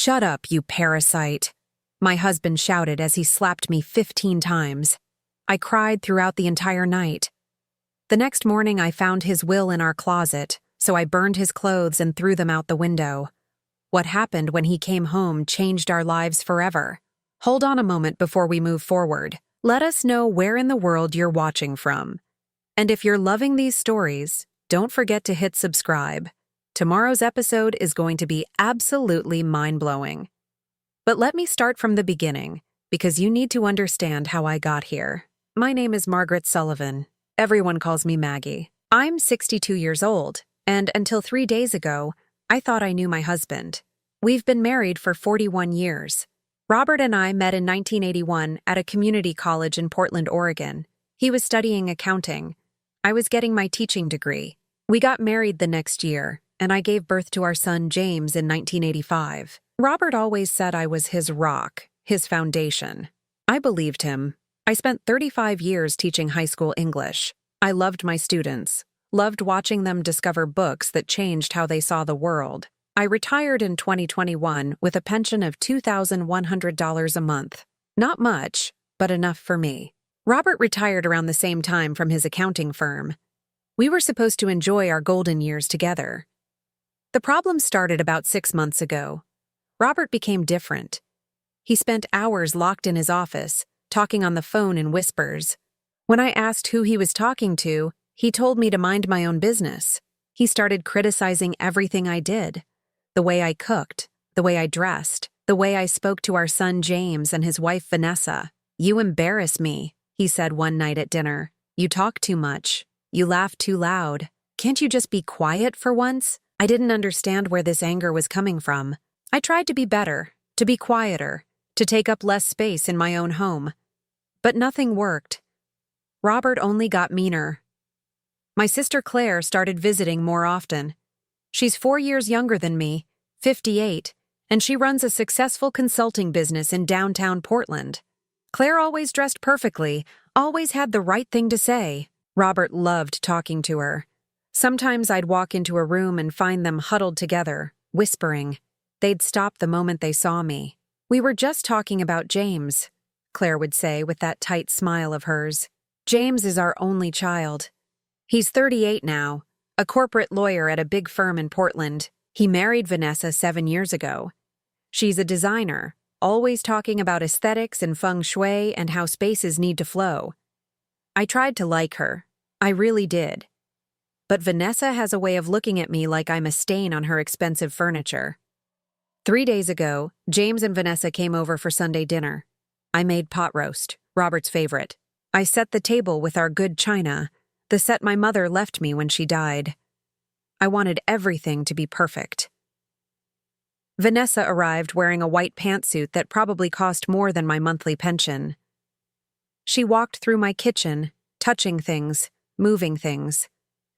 "Shut up, you parasite," my husband shouted as he slapped me 15 times. I cried throughout the entire night. The next morning, I found his will in our closet, so I burned his clothes and threw them out the window. What happened when he came home changed our lives forever. Hold on a moment before we move forward. Let us know where in the world you're watching from. And if you're loving these stories, don't forget to hit subscribe. Tomorrow's episode is going to be absolutely mind-blowing. But let me start from the beginning, because you need to understand how I got here. My name is Margaret Sullivan. Everyone calls me Maggie. I'm 62 years old, and until 3 days ago, I thought I knew my husband. We've been married for 41 years. Robert and I met in 1981 at a community college in Portland, Oregon. He was studying accounting. I was getting my teaching degree. We got married the next year, and I gave birth to our son James in 1985. Robert always said I was his rock, his foundation. I believed him. I spent 35 years teaching high school English. I loved my students, loved watching them discover books that changed how they saw the world. I retired in 2021 with a pension of $2,100 a month. Not much, but enough for me. Robert retired around the same time from his accounting firm. We were supposed to enjoy our golden years together. The problem started about 6 months ago. Robert became different. He spent hours locked in his office, talking on the phone in whispers. When I asked who he was talking to, he told me to mind my own business. He started criticizing everything I did. The way I cooked, the way I dressed, the way I spoke to our son James and his wife Vanessa. "You embarrass me," he said one night at dinner. "You talk too much. You laugh too loud. Can't you just be quiet for once?" I didn't understand where this anger was coming from. I tried to be better, to be quieter, to take up less space in my own home. But nothing worked. Robert only got meaner. My sister Claire started visiting more often. She's 4 years younger than me, 58, and she runs a successful consulting business in downtown Portland. Claire always dressed perfectly, always had the right thing to say. Robert loved talking to her. Sometimes I'd walk into a room and find them huddled together, whispering. They'd stop the moment they saw me. "We were just talking about James," Claire would say with that tight smile of hers. "James is our only child. He's 38 now, a corporate lawyer at a big firm in Portland. He married Vanessa 7 years ago. She's a designer, always talking about aesthetics and feng shui and how spaces need to flow. I tried to like her. I really did. But Vanessa has a way of looking at me like I'm a stain on her expensive furniture." 3 days ago, James and Vanessa came over for Sunday dinner. I made pot roast, Robert's favorite. I set the table with our good china, the set my mother left me when she died. I wanted everything to be perfect. Vanessa arrived wearing a white pantsuit that probably cost more than my monthly pension. She walked through my kitchen, touching things, moving things.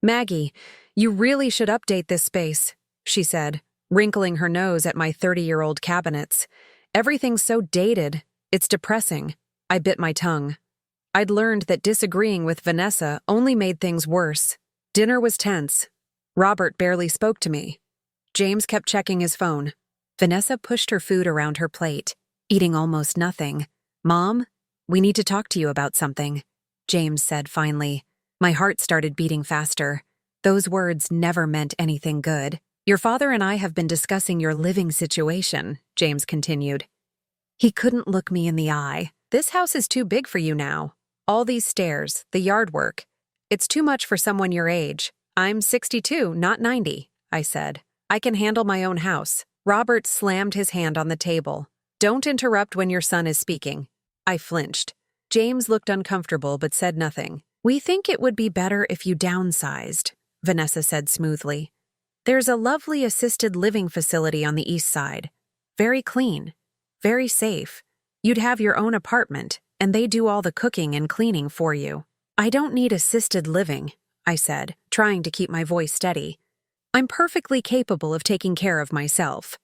"Maggie, you really should update this space," she said, wrinkling her nose at my 30-year-old cabinets. "Everything's so dated. It's depressing." I bit my tongue. I'd learned that disagreeing with Vanessa only made things worse. Dinner was tense. Robert barely spoke to me. James kept checking his phone. Vanessa pushed her food around her plate, eating almost nothing. "Mom, we need to talk to you about something," James said finally. My heart started beating faster. Those words never meant anything good. "Your father and I have been discussing your living situation," James continued. He couldn't look me in the eye. "This house is too big for you now. All these stairs, the yard work. It's too much for someone your age. I'm 62, not 90, I said. "I can handle my own house." Robert slammed his hand on the table. "Don't interrupt when your son is speaking." I flinched. James looked uncomfortable but said nothing. "We think it would be better if you downsized," Vanessa said smoothly. "There's a lovely assisted living facility on the east side. Very clean, very safe. You'd have your own apartment, and they do all the cooking and cleaning for you." "I don't need assisted living," I said, trying to keep my voice steady. "I'm perfectly capable of taking care of myself."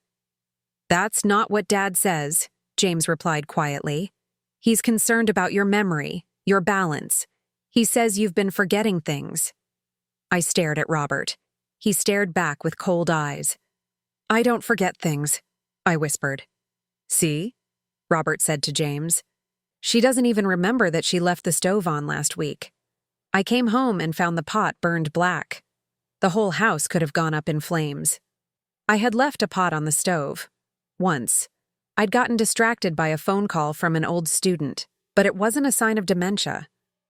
"That's not what Dad says," James replied quietly. "He's concerned about your memory, your balance. He says you've been forgetting things." I stared at Robert. He stared back with cold eyes. "I don't forget things. I whispered. See? Robert said to James. She doesn't even remember that she left the stove on last week. I came home and found the pot burned black. The whole house could have gone up in flames. I had left a pot on the stove. Once. I'd gotten distracted by a phone call from an old student, but it wasn't a sign of dementia.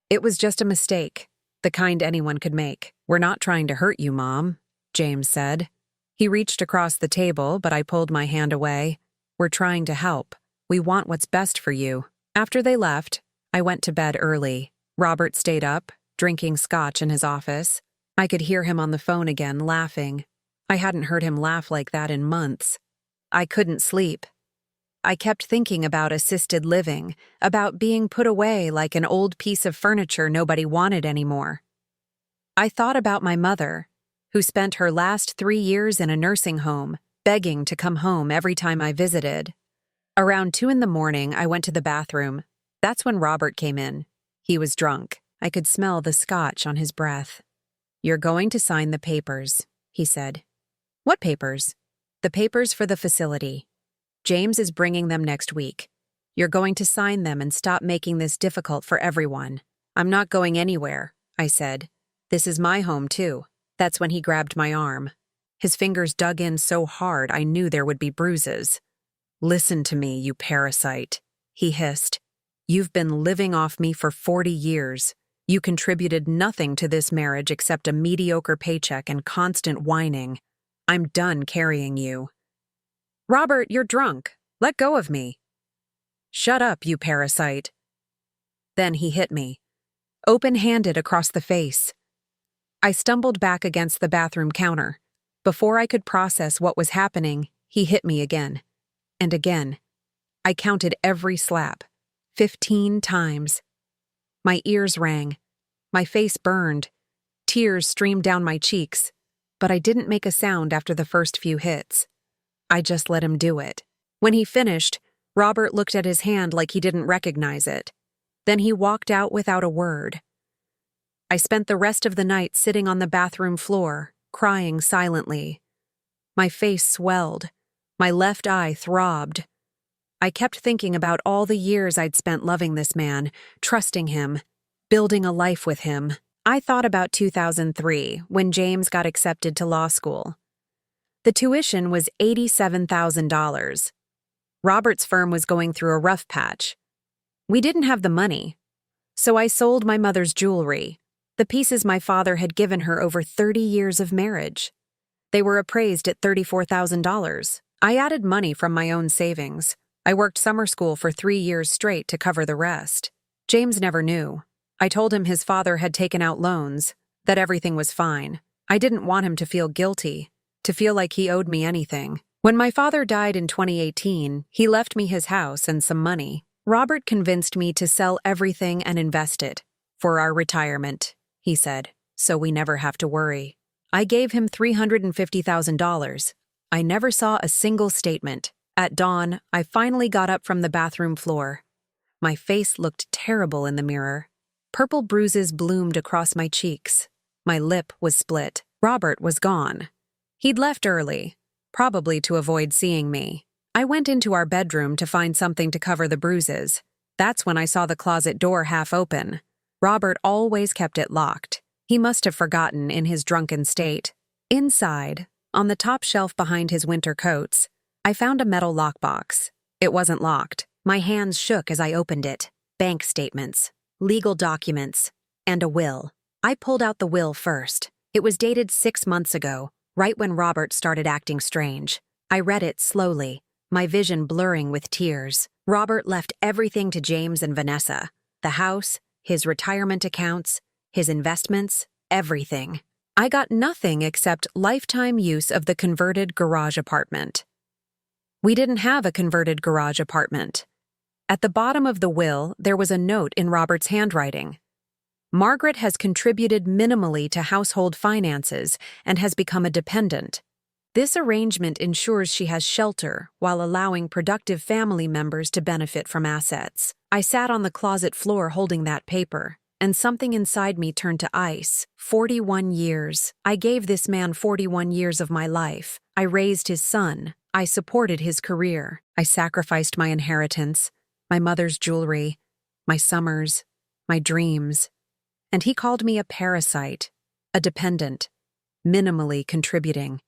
It was just a mistake, the kind anyone could make. We're not trying to hurt you, Mom, James said. He reached across the table, but I pulled my hand away. We're trying to help. We want what's best for you. After they left, I went to bed early. Robert stayed up, drinking scotch in his office. I could hear him on the phone again, laughing. I hadn't heard him laugh like that in months. I couldn't sleep. I kept thinking about assisted living, about being put away like an old piece of furniture nobody wanted anymore. I thought about my mother, who spent her last 3 years in a nursing home, begging to come home every time I visited. Around 2 a.m, I went to the bathroom. That's when Robert came in. He was drunk. I could smell the scotch on his breath. You're going to sign the papers, he said. What papers? The papers for the facility. James is bringing them next week. You're going to sign them and stop making this difficult for everyone. I'm not going anywhere, I said. This is my home, too. That's when he grabbed my arm. His fingers dug in so hard I knew there would be bruises. Listen to me, you parasite, he hissed. You've been living off me for 40 years. You contributed nothing to this marriage except a mediocre paycheck and constant whining. I'm done carrying you. Robert, you're drunk. Let go of me. Shut up, you parasite. Then he hit me, open-handed across the face. I stumbled back against the bathroom counter. Before I could process what was happening, he hit me again. And again. I counted every slap. 15 times. My ears rang. My face burned. Tears streamed down my cheeks. But I didn't make a sound after the first few hits. I just let him do it. When he finished, Robert looked at his hand like he didn't recognize it. Then he walked out without a word. I spent the rest of the night sitting on the bathroom floor, crying silently. My face swelled. My left eye throbbed. I kept thinking about all the years I'd spent loving this man, trusting him, building a life with him. I thought about 2003, when James got accepted to law school. The tuition was $87,000. Robert's firm was going through a rough patch. We didn't have the money. So I sold my mother's jewelry, the pieces my father had given her over 30 years of marriage. They were appraised at $34,000. I added money from my own savings. I worked summer school for 3 years straight to cover the rest. James never knew. I told him his father had taken out loans, that everything was fine. I didn't want him to feel guilty, to feel like he owed me anything. When my father died in 2018, he left me his house and some money. Robert convinced me to sell everything and invest it, for our retirement, he said, so we never have to worry. I gave him $350,000. I never saw a single statement. At dawn, I finally got up from the bathroom floor. My face looked terrible in the mirror. Purple bruises bloomed across my cheeks. My lip was split. Robert was gone. He'd left early, probably to avoid seeing me. I went into our bedroom to find something to cover the bruises. That's when I saw the closet door half open. Robert always kept it locked. He must have forgotten in his drunken state. Inside, on the top shelf behind his winter coats, I found a metal lockbox. It wasn't locked. My hands shook as I opened it. Bank statements, legal documents, and a will. I pulled out the will first. It was dated 6 months ago, right when Robert started acting strange. I read it slowly, my vision blurring with tears. Robert left everything to James and Vanessa. The house, his retirement accounts, his investments, everything. I got nothing except lifetime use of the converted garage apartment. We didn't have a converted garage apartment. At the bottom of the will, there was a note in Robert's handwriting. Margaret has contributed minimally to household finances and has become a dependent. This arrangement ensures she has shelter while allowing productive family members to benefit from assets. I sat on the closet floor holding that paper, and something inside me turned to ice. 41 years. I gave this man 41 years of my life. I raised his son. I supported his career. I sacrificed my inheritance, my mother's jewelry, my summers, my dreams. And he called me a parasite, a dependent, minimally contributing.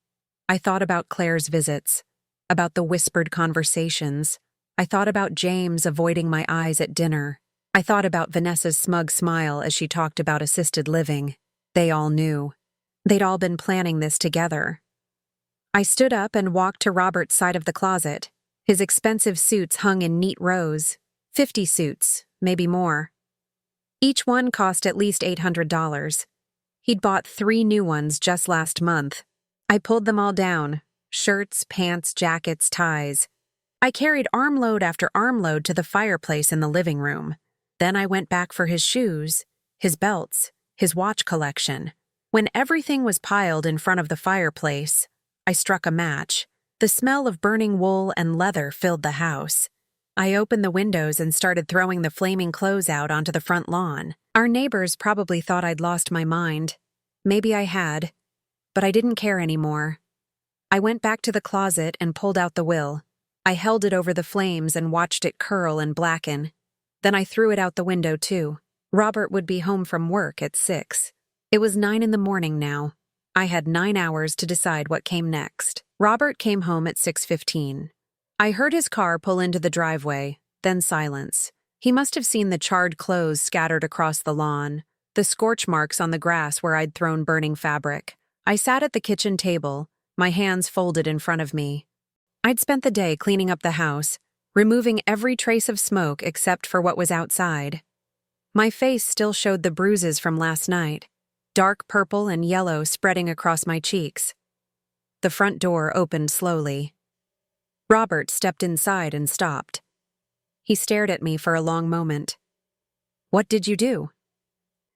I thought about Claire's visits, about the whispered conversations. I thought about James avoiding my eyes at dinner. I thought about Vanessa's smug smile as she talked about assisted living. They all knew. They'd all been planning this together. I stood up and walked to Robert's side of the closet. His expensive suits hung in neat rows. 50 suits, maybe more. Each one cost at least $800. He'd bought 3 new ones just last month. I pulled them all down. Shirts, pants, jackets, ties. I carried armload after armload to the fireplace in the living room. Then I went back for his shoes, his belts, his watch collection. When everything was piled in front of the fireplace, I struck a match. The smell of burning wool and leather filled the house. I opened the windows and started throwing the flaming clothes out onto the front lawn. Our neighbors probably thought I'd lost my mind. Maybe I had, but I didn't care anymore. I went back to the closet and pulled out the will. I held it over the flames and watched it curl and blacken. Then I threw it out the window too. Robert would be home from work at 6. It was 9 in the morning now. I had 9 hours to decide what came next. Robert came home at 6:15. I heard his car pull into the driveway, then silence. He must have seen the charred clothes scattered across the lawn, the scorch marks on the grass where I'd thrown burning fabric. I sat at the kitchen table, my hands folded in front of me. I'd spent the day cleaning up the house, removing every trace of smoke except for what was outside. My face still showed the bruises from last night, dark purple and yellow spreading across my cheeks. The front door opened slowly. Robert stepped inside and stopped. He stared at me for a long moment. "What did you do?"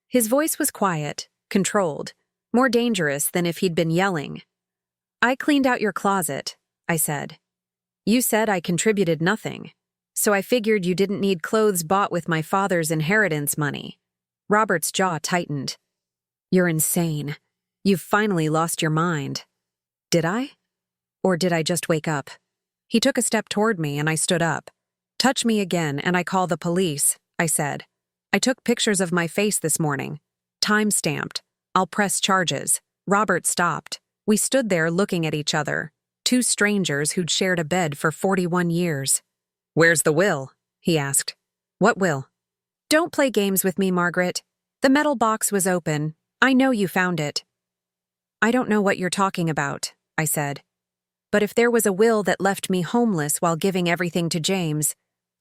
His voice was quiet, controlled, more dangerous than if he'd been yelling. "I cleaned out your closet," I said. "You said I contributed nothing, so I figured you didn't need clothes bought with my father's inheritance money." Robert's jaw tightened. "You're insane. You've finally lost your mind." Did I? Or did I just wake up? He took a step toward me and I stood up. "Touch me again and I call the police," I said. "I took pictures of my face this morning. Time-stamped. I'll press charges." Robert stopped. We stood there looking at each other, 2 strangers who'd shared a bed for 41 years. "Where's the will?" he asked. "What will?" "Don't play games with me, Margaret. The metal box was open. I know you found it." "I don't know what you're talking about," I said. "But if there was a will that left me homeless while giving everything to James,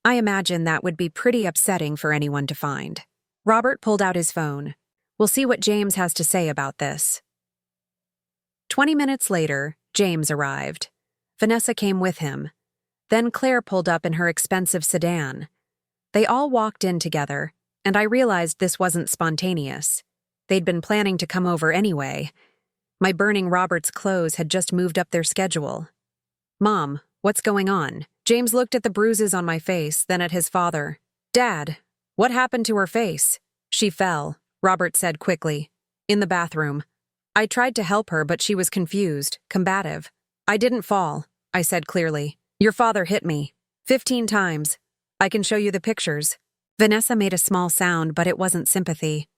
I imagine that would be pretty upsetting for anyone to find." Robert pulled out his phone. "We'll see what James has to say about this." 20 minutes later, James arrived. Vanessa came with him. Then Claire pulled up in her expensive sedan. They all walked in together, and I realized this wasn't spontaneous. They'd been planning to come over anyway. My burning Robert's clothes had just moved up their schedule. "Mom, what's going on?" James looked at the bruises on my face, then at his father. "Dad, what happened to her face?" "She fell," Robert said quickly. "In the bathroom. I tried to help her, but she was confused, combative." "I didn't fall," I said clearly. "Your father hit me. 15 times. I can show you the pictures." Vanessa made a small sound, but it wasn't sympathy.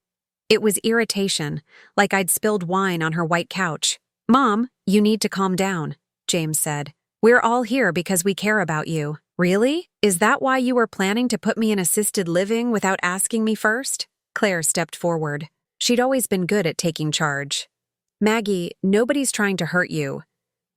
It was irritation, like I'd spilled wine on her white couch. "Mom, you need to calm down," James said. "We're all here because we care about you." "Really? Is that why you were planning to put me in assisted living without asking me first?" Claire stepped forward. She'd always been good at taking charge. "Maggie, nobody's trying to hurt you.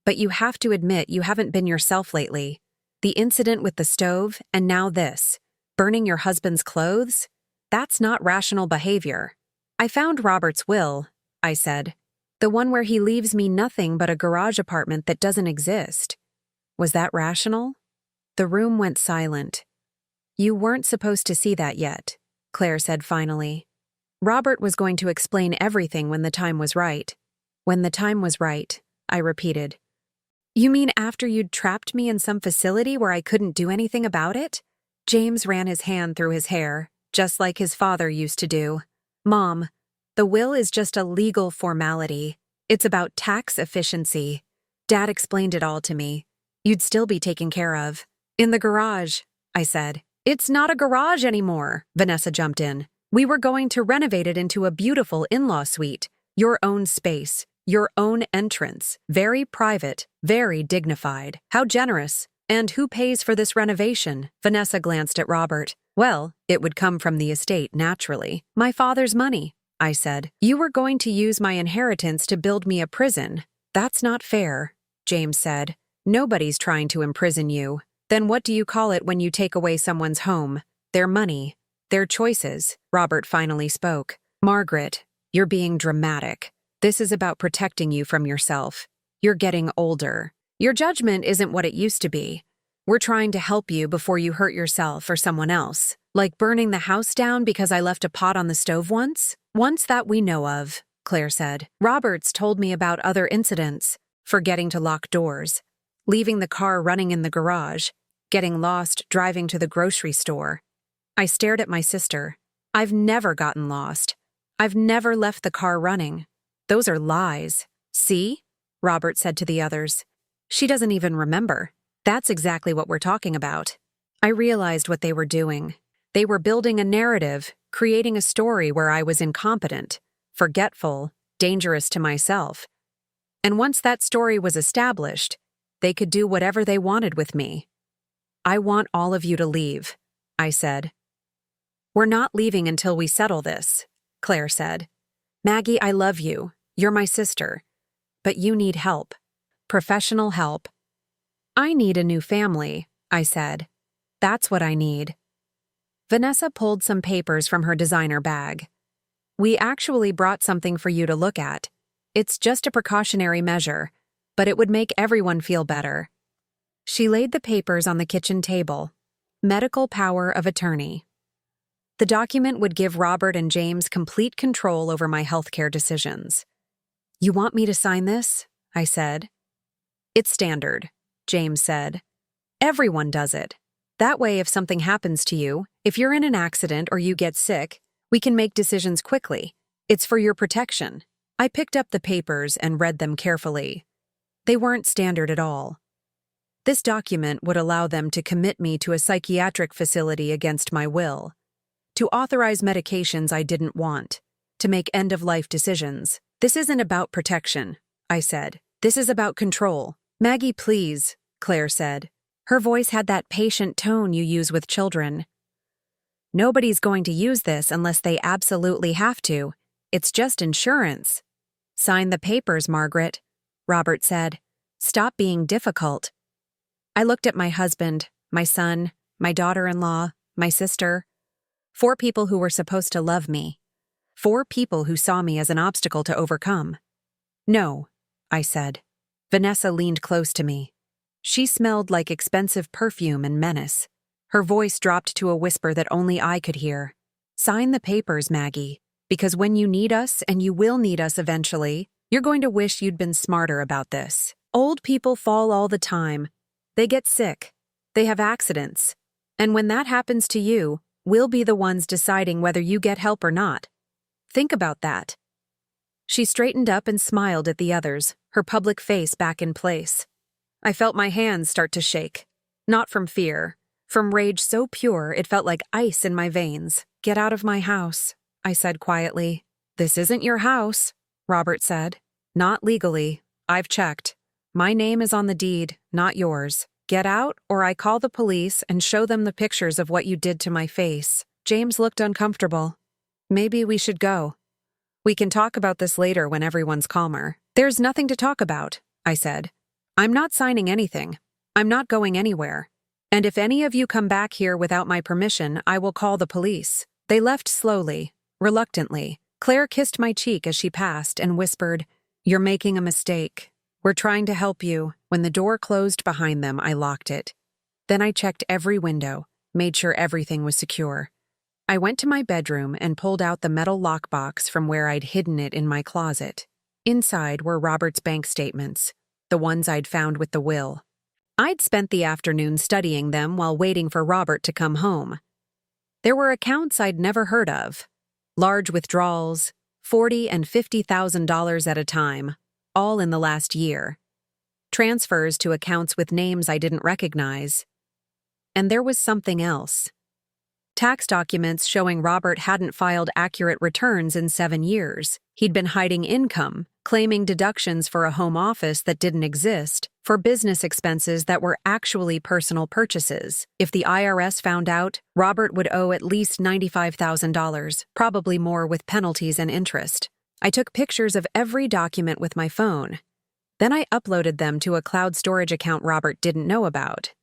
But you have to admit you haven't been yourself lately. The incident with the stove, and now this. Burning your husband's clothes? That's not rational behavior." "I found Robert's will," I said. "The one where he leaves me nothing but a garage apartment that doesn't exist. Was that rational?" The room went silent. "You weren't supposed to see that yet," Claire said finally. "Robert was going to explain everything when the time was right." "When the time was right," I repeated. "You mean after you'd trapped me in some facility where I couldn't do anything about it?" James ran his hand through his hair, just like his father used to do. "Mom, the will is just a legal formality. It's about tax efficiency. Dad explained it all to me. you'd still be taken care of. In the garage, I said. It's not a garage anymore, Vanessa jumped in. We were going to renovate it into a beautiful in-law suite. Your own space, your own entrance, very private, very dignified. How generous. And who pays for this renovation? Vanessa glanced at Robert. Well, it would come from the estate, naturally. My father's money, I said. You were going to use my inheritance to build me a prison. That's not fair, James said. Nobody's trying to imprison you. Then what do you call it when you take away someone's home? Their money, their choices. Robert finally spoke. Margaret, you're being dramatic. This is about protecting you from yourself. You're getting older. Your judgment isn't what it used to be. We're trying to help you before you hurt yourself or someone else. Like burning the house down because I left a pot on the stove once? Once that we know of, Claire said. Robert's told me about other incidents. Forgetting to lock doors. Leaving the car running in the garage. Getting lost driving to the grocery store. I stared at my sister. I've never gotten lost. I've never left the car running. Those are lies. See? Robert said to the others. She doesn't even remember. That's exactly what we're talking about. I realized what they were doing. They were building a narrative, creating a story where I was incompetent, forgetful, dangerous to myself. And once that story was established, they could do whatever they wanted with me. I want all of you to leave, I said. We're not leaving until we settle this, Claire said. Maggie, I love you. You're my sister. But you need help. Professional help. I need a new family, I said. That's what I need. Vanessa pulled some papers from her designer bag. We actually brought something for you to look at. It's just a precautionary measure, but it would make everyone feel better. She laid the papers on the kitchen table. Medical power of attorney. The document would give Robert and James complete control over my healthcare decisions. You want me to sign this? I said. It's standard, James said. Everyone does it. That way, if something happens to you, if you're in an accident or you get sick, we can make decisions quickly. It's for your protection. I picked up the papers and read them carefully. They weren't standard at all. This document would allow them to commit me to a psychiatric facility against my will, to authorize medications I didn't want, to make end-of-life decisions. This isn't about protection, I said. This is about control. Maggie, please, Claire said. Her voice had that patient tone you use with children. Nobody's going to use this unless they absolutely have to. It's just insurance. Sign the papers, Margaret, Robert said. Stop being difficult. I looked at my husband, my son, my daughter-in-law, my sister. 4 people who were supposed to love me. 4 people who saw me as an obstacle to overcome. No, I said. Vanessa leaned close to me. She smelled like expensive perfume and menace. Her voice dropped to a whisper that only I could hear. Sign the papers, Maggie, because when you need us, and you will need us eventually, you're going to wish you'd been smarter about this. Old people fall all the time. They get sick. They have accidents. And when that happens to you, we'll be the ones deciding whether you get help or not. Think about that. She straightened up and smiled at the others, her public face back in place. I felt my hands start to shake. Not from fear. From rage so pure it felt like ice in my veins. Get out of my house, I said quietly. This isn't your house, Robert said. Not legally. I've checked. My name is on the deed, not yours. Get out, or I call the police and show them the pictures of what you did to my face. James looked uncomfortable. Maybe we should go. We can talk about this later when everyone's calmer. There's nothing to talk about, I said. I'm not signing anything. I'm not going anywhere. And if any of you come back here without my permission, I will call the police. They left slowly, reluctantly. Claire kissed my cheek as she passed and whispered, You're making a mistake. We're trying to help you. When the door closed behind them, I locked it. Then I checked every window, made sure everything was secure. I went to my bedroom and pulled out the metal lockbox from where I'd hidden it in my closet. Inside were Robert's bank statements, the ones I'd found with the will. I'd spent the afternoon studying them while waiting for Robert to come home. There were accounts I'd never heard of. Large withdrawals, $40,000 and $50,000 at a time, all in the last year. transfers to accounts with names I didn't recognize. And there was something else. Tax documents showing Robert hadn't filed accurate returns in 7 years. He'd been hiding income, claiming deductions for a home office that didn't exist, for business expenses that were actually personal purchases. If the IRS found out, Robert would owe at least $95,000, probably more with penalties and interest. I took pictures of every document with my phone. Then I uploaded them to a cloud storage account Robert didn't know about.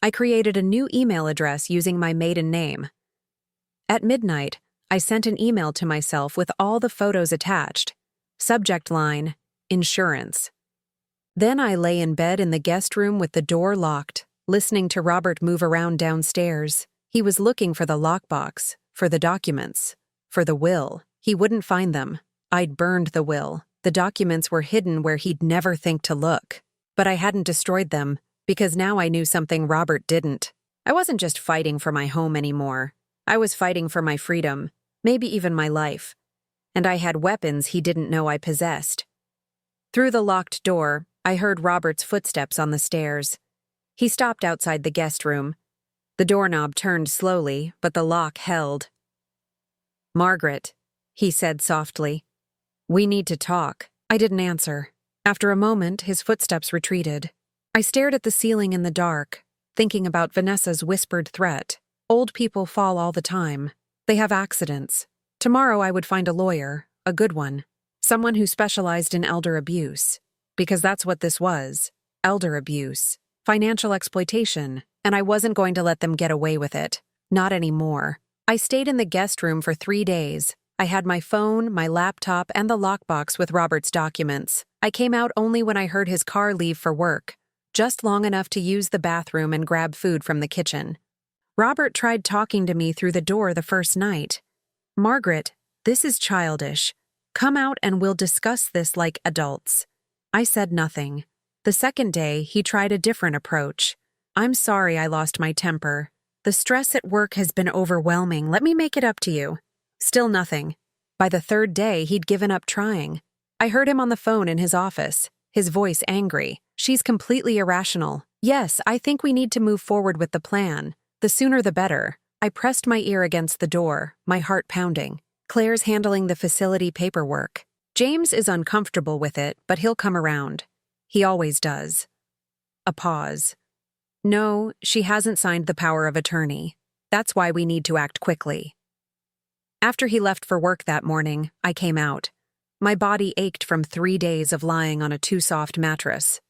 I created a new email address using my maiden name. At midnight, I sent an email to myself with all the photos attached. Subject line, insurance. Then I lay in bed in the guest room with the door locked, listening to Robert move around downstairs. He was looking for the lockbox, for the documents, for the will. He wouldn't find them. I'd burned the will. The documents were hidden where he'd never think to look. But I hadn't destroyed them, because now I knew something Robert didn't. I wasn't just fighting for my home anymore. I was fighting for my freedom, maybe even my life. And I had weapons he didn't know I possessed. Through the locked door, I heard Robert's footsteps on the stairs. He stopped outside the guest room. The doorknob turned slowly, but the lock held. "Margaret," he said softly. "We need to talk." I didn't answer. After a moment, his footsteps retreated. I stared at the ceiling in the dark, thinking about Vanessa's whispered threat. Old people fall all the time. They have accidents. Tomorrow I would find a lawyer, a good one, someone who specialized in elder abuse. Because that's what this was, elder abuse, financial exploitation, and I wasn't going to let them get away with it. Not anymore. I stayed in the guest room for 3 days. I had my phone, my laptop, and the lockbox with Robert's documents. I came out only when I heard his car leave for work, just long enough to use the bathroom and grab food from the kitchen. Robert tried talking to me through the door the first night. "Margaret, this is childish. Come out and we'll discuss this like adults." I said nothing. The second day, he tried a different approach. "I'm sorry I lost my temper. The stress at work has been overwhelming. Let me make it up to you." Still nothing. By the third day, he'd given up trying. I heard him on the phone in his office, his voice angry. "She's completely irrational. Yes, I think we need to move forward with the plan. The sooner the better." I pressed my ear against the door, my heart pounding. "Claire's handling the facility paperwork. James is uncomfortable with it, but he'll come around. He always does." A pause. "No, she hasn't signed the power of attorney. That's why we need to act quickly." After he left for work that morning, I came out. My body ached from 3 days of lying on a too-soft mattress.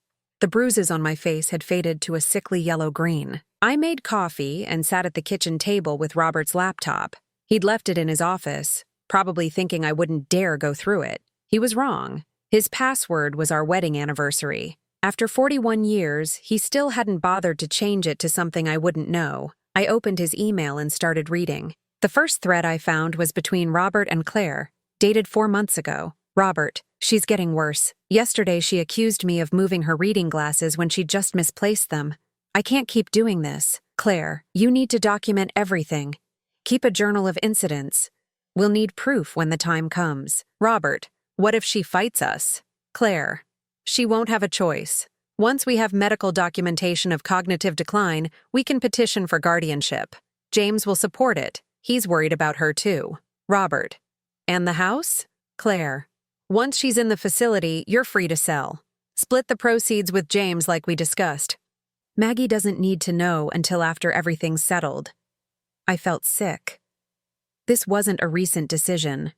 The bruises on my face had faded to a sickly yellow-green. I made coffee and sat at the kitchen table with Robert's laptop. He'd left it in his office, probably thinking I wouldn't dare go through it. He was wrong. His password was our wedding anniversary. After 41 years, he still hadn't bothered to change it to something I wouldn't know. I opened his email and started reading. The first thread I found was between Robert and Claire, dated 4 months ago. "Robert, she's getting worse. Yesterday she accused me of moving her reading glasses when she just misplaced them. I can't keep doing this. Claire, you need to document everything. Keep a journal of incidents. We'll need proof when the time comes. Robert, what if she fights us? Claire, she won't have a choice. Once we have medical documentation of cognitive decline, we can petition for guardianship. James will support it. He's worried about her too. Robert, and the house? Claire, once she's in the facility, you're free to sell. Split the proceeds with James like we discussed. Maggie doesn't need to know until after everything's settled." I felt sick. This wasn't a recent decision.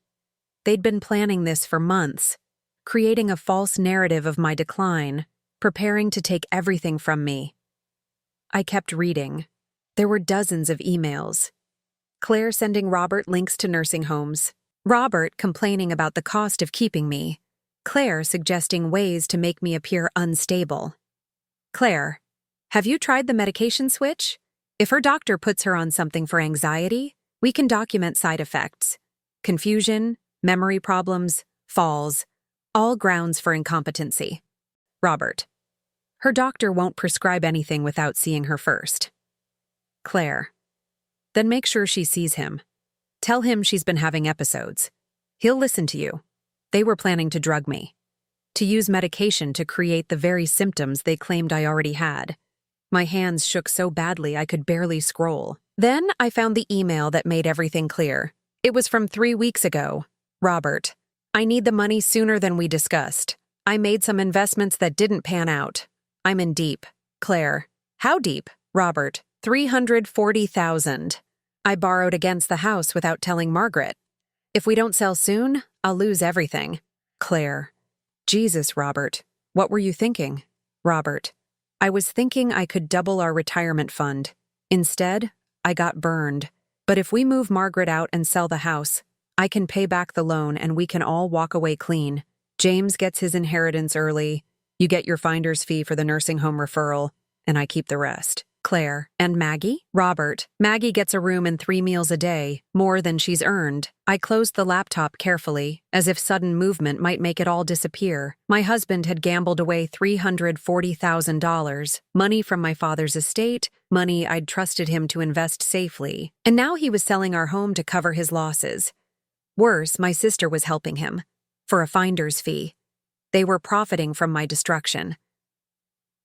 They'd been planning this for months, creating a false narrative of my decline, preparing to take everything from me. I kept reading. There were dozens of emails. Claire sending Robert links to nursing homes. Robert complaining about the cost of keeping me. Claire suggesting ways to make me appear unstable. Claire, have you tried the medication switch? If her doctor puts her on something for anxiety, we can document side effects. Confusion, memory problems, falls, all grounds for incompetency. Robert, her doctor won't prescribe anything without seeing her first. Claire, then make sure she sees him. Tell him she's been having episodes. He'll listen to you. They were planning to drug me. to use medication to create the very symptoms they claimed I already had. My hands shook so badly I could barely scroll. Then I found the email that made everything clear. It was from 3 weeks ago. Robert, I need the money sooner than we discussed. I made some investments that didn't pan out. I'm in deep. Claire, how deep? Robert, $340,000. I borrowed against the house without telling Margaret. If we don't sell soon, I'll lose everything. Claire, Jesus, Robert, what were you thinking? Robert, I was thinking I could double our retirement fund. Instead, I got burned. But if we move Margaret out and sell the house, I can pay back the loan and we can all walk away clean. James gets his inheritance early, you get your finder's fee for the nursing home referral, and I keep the rest. Claire, and Maggie? Robert, Maggie gets a room and 3 meals a day, more than she's earned. I closed the laptop carefully, as if sudden movement might make it all disappear. My husband had gambled away $340,000, money from my father's estate, money I'd trusted him to invest safely. And now he was selling our home to cover his losses. Worse, my sister was helping him, for a finder's fee. They were profiting from my destruction.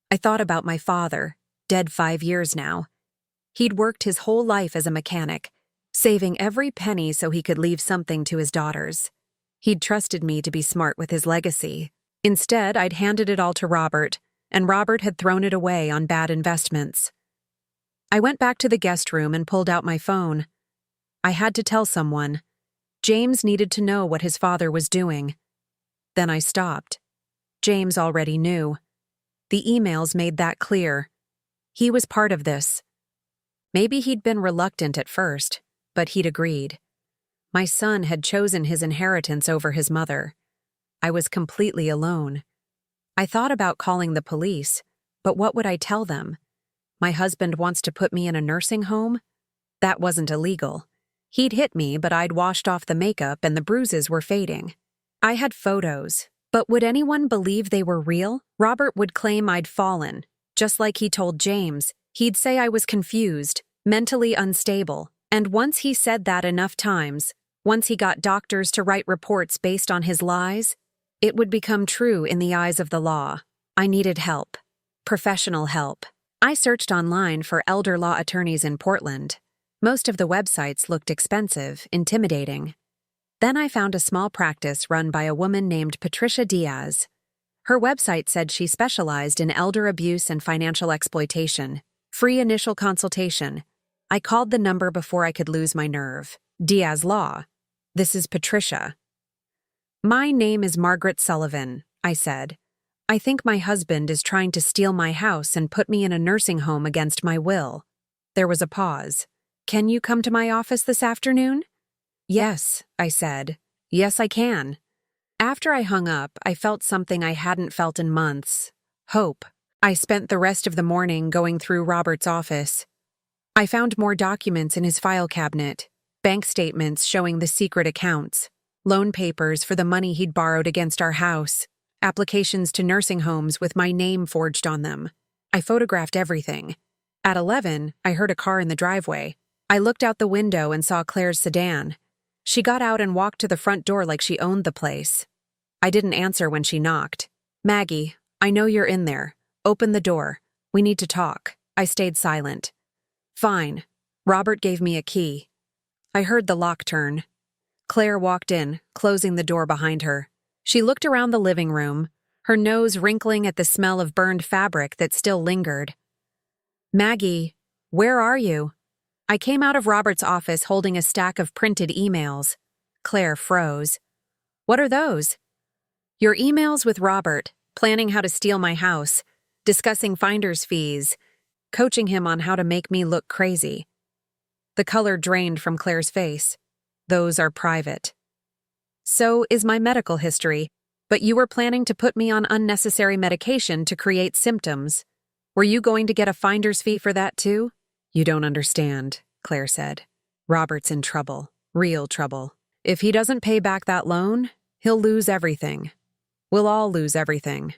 I thought about my father, dead 5 years now. He'd worked his whole life as a mechanic, saving every penny so he could leave something to his daughters. He'd trusted me to be smart with his legacy. Instead, I'd handed it all to Robert, and Robert had thrown it away on bad investments. I went back to the guest room and pulled out my phone. I had to tell someone. James needed to know what his father was doing. Then I stopped. James already knew. The emails made that clear. He was part of this. Maybe he'd been reluctant at first, but he'd agreed. My son had chosen his inheritance over his mother. I was completely alone. I thought about calling the police, but what would I tell them? My husband wants to put me in a nursing home? That wasn't illegal. He'd hit me, but I'd washed off the makeup and the bruises were fading. I had photos, but would anyone believe they were real? Robert would claim I'd fallen. Just like he told James, he'd say I was confused, mentally unstable, and once he said that enough times, once he got doctors to write reports based on his lies, it would become true in the eyes of the law. I needed help. Professional help. I searched online for elder law attorneys in Portland. Most of the websites looked expensive, intimidating. Then I found a small practice run by a woman named Patricia Diaz. Her website said she specialized in elder abuse and financial exploitation. Free initial consultation. I called the number before I could lose my nerve. Diaz Law. This is Patricia. My name is Margaret Sullivan, I said. I think my husband is trying to steal my house and put me in a nursing home against my will. There was a pause. Can you come to my office this afternoon? Yes, I said. Yes, I can. After I hung up, I felt something I hadn't felt in months. Hope. I spent the rest of the morning going through Robert's office. I found more documents in his file cabinet, bank statements showing the secret accounts, loan papers for the money he'd borrowed against our house, applications to nursing homes with my name forged on them. I photographed everything. At 11, I heard a car in the driveway. I looked out the window and saw Claire's sedan. She got out and walked to the front door like she owned the place. I didn't answer when she knocked. Maggie, I know you're in there. Open the door. We need to talk. I stayed silent. Fine. Robert gave me a key. I heard the lock turn. Claire walked in, closing the door behind her. She looked around the living room, her nose wrinkling at the smell of burned fabric that still lingered. Maggie, where are you? I came out of Robert's office holding a stack of printed emails. Claire froze. What are those? Your emails with Robert, planning how to steal my house, discussing finder's fees, coaching him on how to make me look crazy. The color drained from Claire's face. Those are private. So is my medical history, but you were planning to put me on unnecessary medication to create symptoms. Were you going to get a finder's fee for that too? You don't understand, Claire said. Robert's in trouble, real trouble. If he doesn't pay back that loan, he'll lose everything. We'll all lose everything.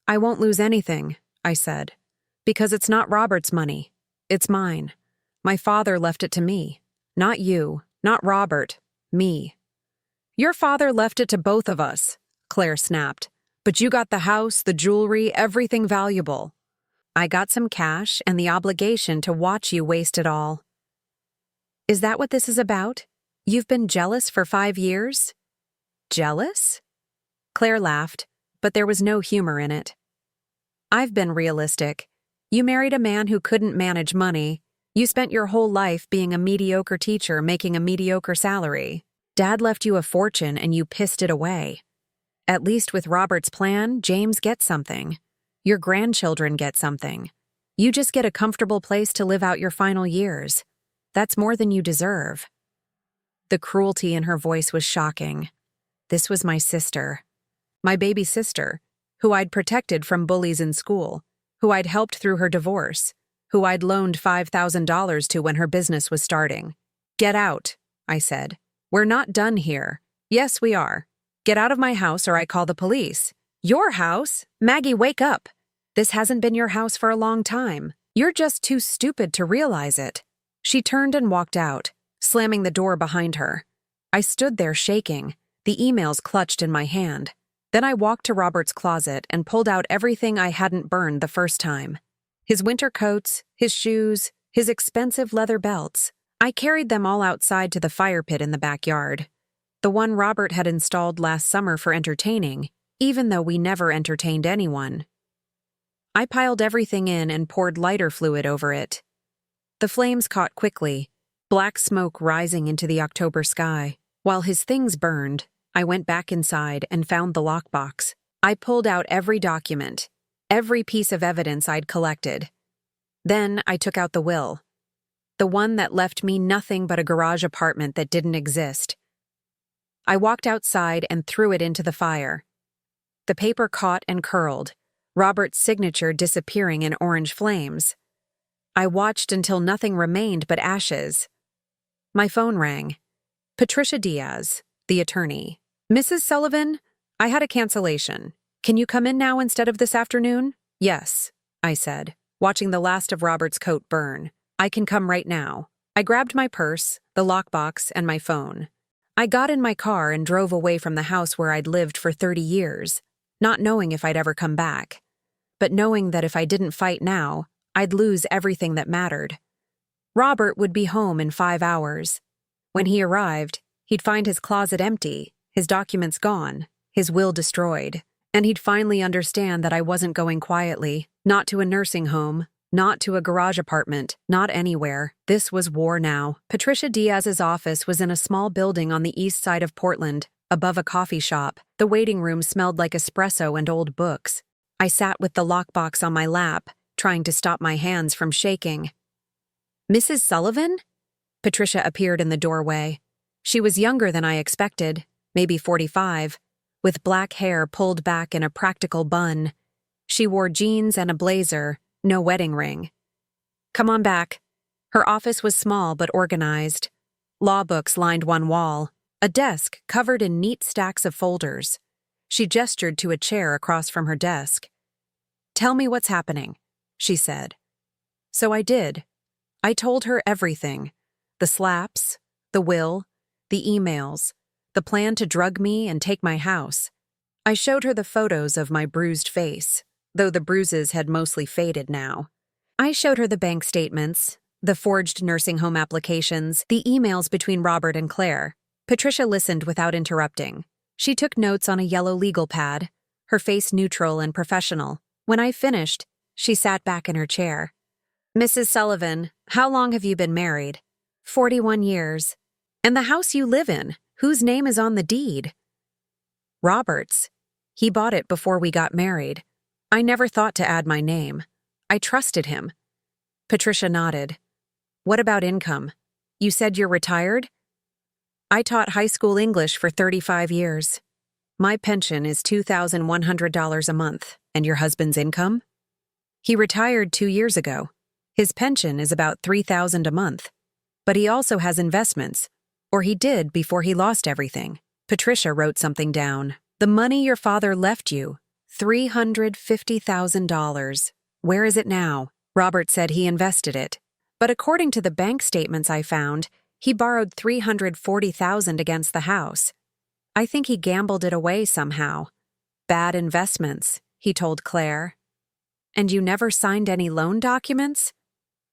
I won't lose anything, I said, because it's not Robert's money. It's mine. My father left it to me. Not you, not Robert, me. Your father left it to both of us, Claire snapped. But you got the house, the jewelry, everything valuable. I got some cash and the obligation to watch you waste it all. Is that what this is about? You've been jealous for 5 years? Jealous? Claire laughed, but there was no humor in it. I've been realistic. You married a man who couldn't manage money. You spent your whole life being a mediocre teacher making a mediocre salary. Dad left you a fortune and you pissed it away. At least with Robert's plan, James gets something. Your grandchildren get something. You just get a comfortable place to live out your final years. That's more than you deserve. The cruelty in her voice was shocking. This was my sister. My baby sister, who I'd protected from bullies in school, who I'd helped through her divorce, who I'd loaned $5,000 to when her business was starting. Get out, I said. We're not done here. Yes, we are. Get out of my house or I call the police. Your house? Maggie, wake up. This hasn't been your house for a long time. You're just too stupid to realize it. She turned and walked out, slamming the door behind her. I stood there shaking, the emails clutched in my hand. Then I walked to Robert's closet and pulled out everything I hadn't burned the first time. His winter coats, his shoes, his expensive leather belts. I carried them all outside to the fire pit in the backyard. The one Robert had installed last summer for entertaining, even though we never entertained anyone. I piled everything in and poured lighter fluid over it. The flames caught quickly, black smoke rising into the October sky. While his things burned, I went back inside and found the lockbox. I pulled out every document, every piece of evidence I'd collected. Then I took out the will, the one that left me nothing but a garage apartment that didn't exist. I walked outside and threw it into the fire. The paper caught and curled, Robert's signature disappearing in orange flames. I watched until nothing remained but ashes. My phone rang. Patricia Diaz, the attorney. Mrs. Sullivan, I had a cancellation. Can you come in now instead of this afternoon? Yes, I said, watching the last of Robert's coat burn. I can come right now. I grabbed my purse, the lockbox, and my phone. I got in my car and drove away from the house where I'd lived for 30 years, not knowing if I'd ever come back, but knowing that if I didn't fight now, I'd lose everything that mattered. Robert would be home in 5 hours. When he arrived, he'd find his closet empty, his documents gone, his will destroyed, and he'd finally understand that I wasn't going quietly, not to a nursing home, not to a garage apartment, not anywhere. This was war now. Patricia Diaz's office was in a small building on the east side of Portland, above a coffee shop. The waiting room smelled like espresso and old books. I sat with the lockbox on my lap, trying to stop my hands from shaking. Mrs. Sullivan? Patricia appeared in the doorway. She was younger than I expected, maybe 45, with black hair pulled back in a practical bun. She wore jeans and a blazer, no wedding ring. Come on back. Her office was small but organized. Law books lined one wall, a desk covered in neat stacks of folders. She gestured to a chair across from her desk. Tell me what's happening, she said. So I did. I told her everything. The slaps, the will, the emails, the plan to drug me and take my house. I showed her the photos of my bruised face, though the bruises had mostly faded now. I showed her the bank statements, the forged nursing home applications, the emails between Robert and Claire. Patricia listened without interrupting. She took notes on a yellow legal pad, her face neutral and professional. When I finished, she sat back in her chair. Mrs. Sullivan, how long have you been married? 41 years. And the house you live in, whose name is on the deed? Robert's. He bought it before we got married. I never thought to add my name. I trusted him. Patricia nodded. What about income? You said you're retired? I taught high school English for 35 years. My pension is $2,100 a month. And your husband's income? He retired 2 years ago. His pension is about $3,000 a month. But he also has investments, or he did before he lost everything. Patricia wrote something down. The money your father left you, $350,000. Where is it now? Robert said he invested it. But according to the bank statements I found, he borrowed $340,000 against the house. I think he gambled it away somehow. Bad investments, he told Claire. And you never signed any loan documents?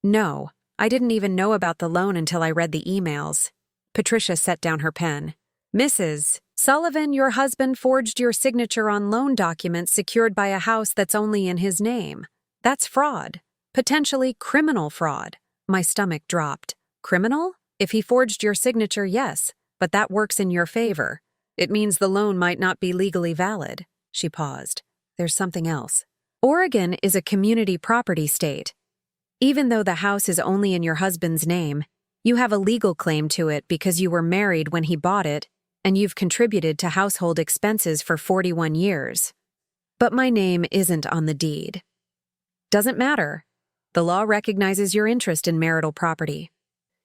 No, I didn't even know about the loan until I read the emails. Patricia set down her pen. Mrs. Sullivan, your husband forged your signature on loan documents secured by a house that's only in his name. That's fraud. Potentially criminal fraud. My stomach dropped. Criminal? If he forged your signature, yes, but that works in your favor. It means the loan might not be legally valid. She paused. There's something else. Oregon is a community property state. Even though the house is only in your husband's name, you have a legal claim to it because you were married when he bought it, and you've contributed to household expenses for 41 years. But my name isn't on the deed. Doesn't matter. The law recognizes your interest in marital property.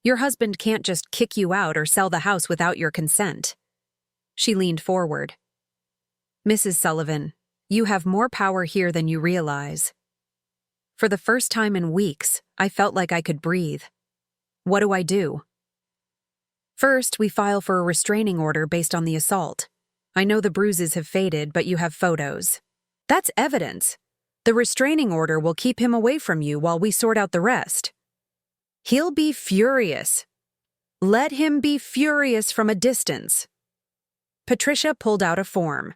Your husband can't just kick you out or sell the house without your consent. She leaned forward. Mrs. Sullivan, you have more power here than you realize. For the first time in weeks, I felt like I could breathe. What do I do? First, we file for a restraining order based on the assault. I know the bruises have faded, but you have photos. That's evidence. The restraining order will keep him away from you while we sort out the rest. He'll be furious. Let him be furious from a distance. Patricia pulled out a form.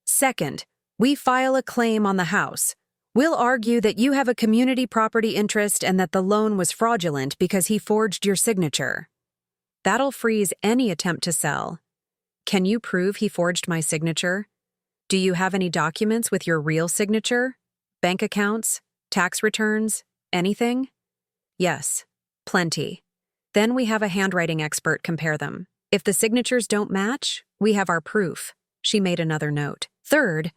Second, we file a claim on the house. We'll argue that you have a community property interest and that the loan was fraudulent because he forged your signature. That'll freeze any attempt to sell. Can you prove he forged my signature? Do you have any documents with your real signature? Bank accounts? Tax returns? Anything? Yes, plenty. Then we have a handwriting expert compare them. If the signatures don't match, we have our proof. She made another note. Third,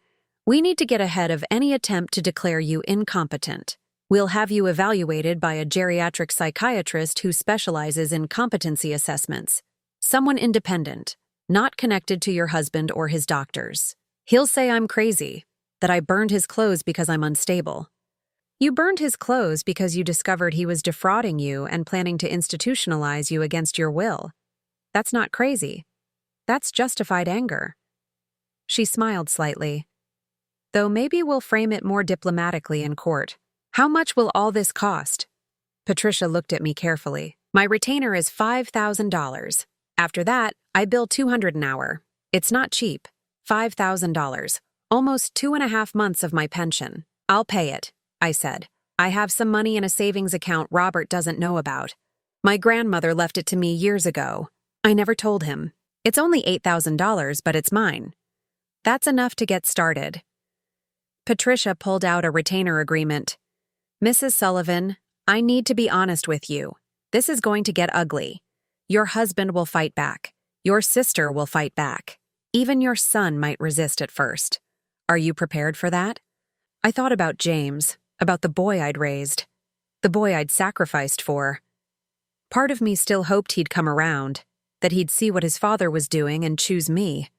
we need to get ahead of any attempt to declare you incompetent. We'll have you evaluated by a geriatric psychiatrist who specializes in competency assessments. Someone independent, not connected to your husband or his doctors. He'll say I'm crazy, that I burned his clothes because I'm unstable. You burned his clothes because you discovered he was defrauding you and planning to institutionalize you against your will. That's not crazy. That's justified anger. She smiled slightly. Though maybe we'll frame it more diplomatically in court. How much will all this cost? Patricia looked at me carefully. My retainer is $5,000. After that, I bill $200 an hour. It's not cheap. $5,000. Almost 2.5 months of my pension. I'll pay it, I said. I have some money in a savings account Robert doesn't know about. My grandmother left it to me years ago. I never told him. It's only $8,000, but it's mine. That's enough to get started. Patricia pulled out a retainer agreement. Mrs. Sullivan, I need to be honest with you. This is going to get ugly. Your husband will fight back. Your sister will fight back. Even your son might resist at first. Are you prepared for that? I thought about James, about the boy I'd raised, the boy I'd sacrificed for. Part of me still hoped he'd come around, that he'd see what his father was doing and choose me.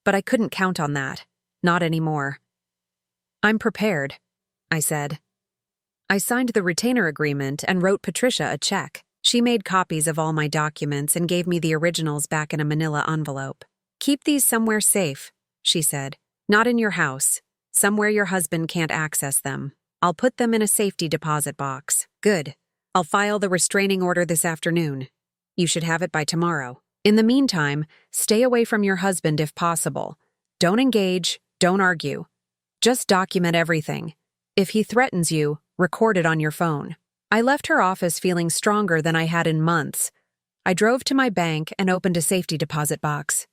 But I couldn't count on that. Not anymore. I'm prepared, I said. I signed the retainer agreement and wrote Patricia a check. She made copies of all my documents and gave me the originals back in a manila envelope. Keep these somewhere safe, she said. Not in your house. Somewhere your husband can't access them. I'll put them in a safety deposit box. Good. I'll file the restraining order this afternoon. You should have it by tomorrow. In the meantime, stay away from your husband if possible. Don't engage, don't argue. Just document everything. If he threatens you, record it on your phone. I left her office feeling stronger than I had in months. I drove to my bank and opened a safety deposit box.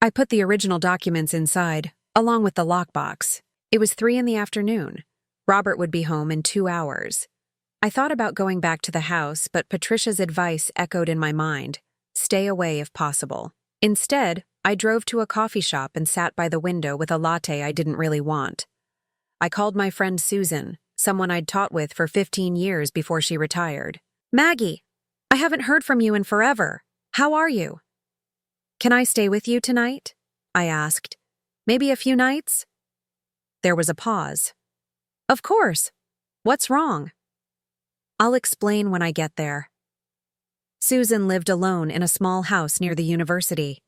I put the original documents inside, along with the lockbox. It was 3 p.m. Robert would be home in 2 hours. I thought about going back to the house, but Patricia's advice echoed in my mind. Stay away if possible. Instead, I drove to a coffee shop and sat by the window with a latte I didn't really want. I called my friend Susan, someone I'd taught with for 15 years before she retired. Maggie, I haven't heard from you in forever. How are you? Can I stay with you tonight? I asked. Maybe a few nights? There was a pause. Of course. What's wrong? I'll explain when I get there. Susan lived alone in a small house near the university.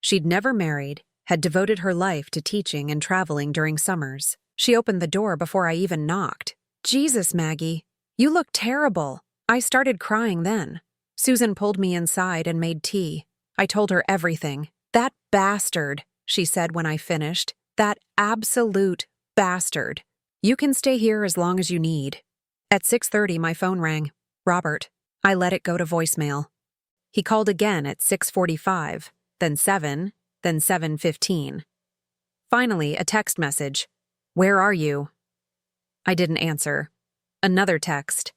She'd never married, had devoted her life to teaching and traveling during summers. She opened the door before I even knocked. "Jesus, Maggie, you look terrible." I started crying then. Susan pulled me inside and made tea. I told her everything. "That bastard," she said when I finished. "That absolute bastard. You can stay here as long as you need." At 6:30, my phone rang. Robert. I let it go to voicemail. He called again at 6:45, then 7, then 7:15. Finally, a text message. "Where are you?" I didn't answer. Another text.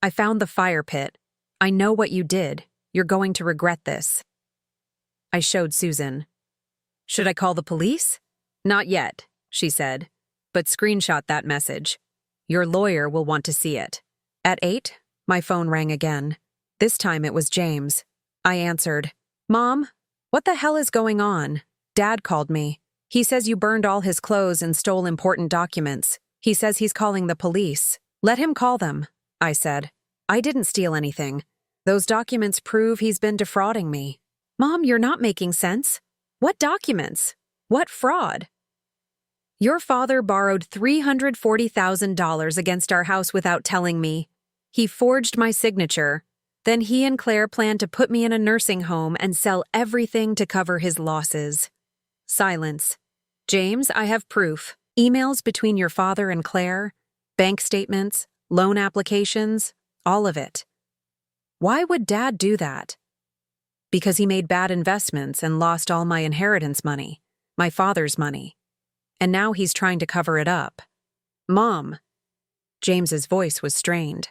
"I found the fire pit. I know what you did. You're going to regret this." I showed Susan. "Should I call the police?" "Not yet," she said, "but screenshot that message. Your lawyer will want to see it." At 8, my phone rang again. This time it was James. I answered. "Mom, what the hell is going on? Dad called me. He says you burned all his clothes and stole important documents. He says he's calling the police." "Let him call them," I said. "I didn't steal anything. Those documents prove he's been defrauding me." "Mom, you're not making sense. What documents? What fraud?" "Your father borrowed $340,000 against our house without telling me. He forged my signature. Then he and Claire planned to put me in a nursing home and sell everything to cover his losses." Silence. "James, I have proof. Emails between your father and Claire, bank statements, loan applications, all of it." "Why would Dad do that?" "Because he made bad investments and lost all my inheritance money, my father's money. And now he's trying to cover it up." "Mom." James's voice was strained.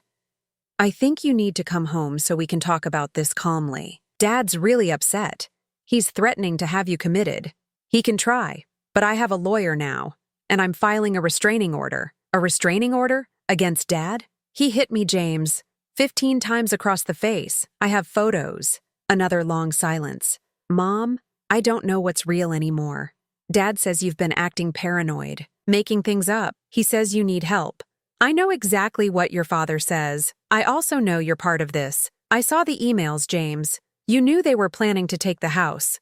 "I think you need to come home so we can talk about this calmly. Dad's really upset. He's threatening to have you committed. He can try, but I have a lawyer now, and I'm filing a restraining order." "A restraining order? Against Dad?" "He hit me, James. 15 times across the face. I have photos." Another long silence. "Mom, I don't know what's real anymore. Dad says you've been acting paranoid, making things up. He says you need help. I know exactly what your father says. I also know you're part of this. I saw the emails, James. You knew they were planning to take the house.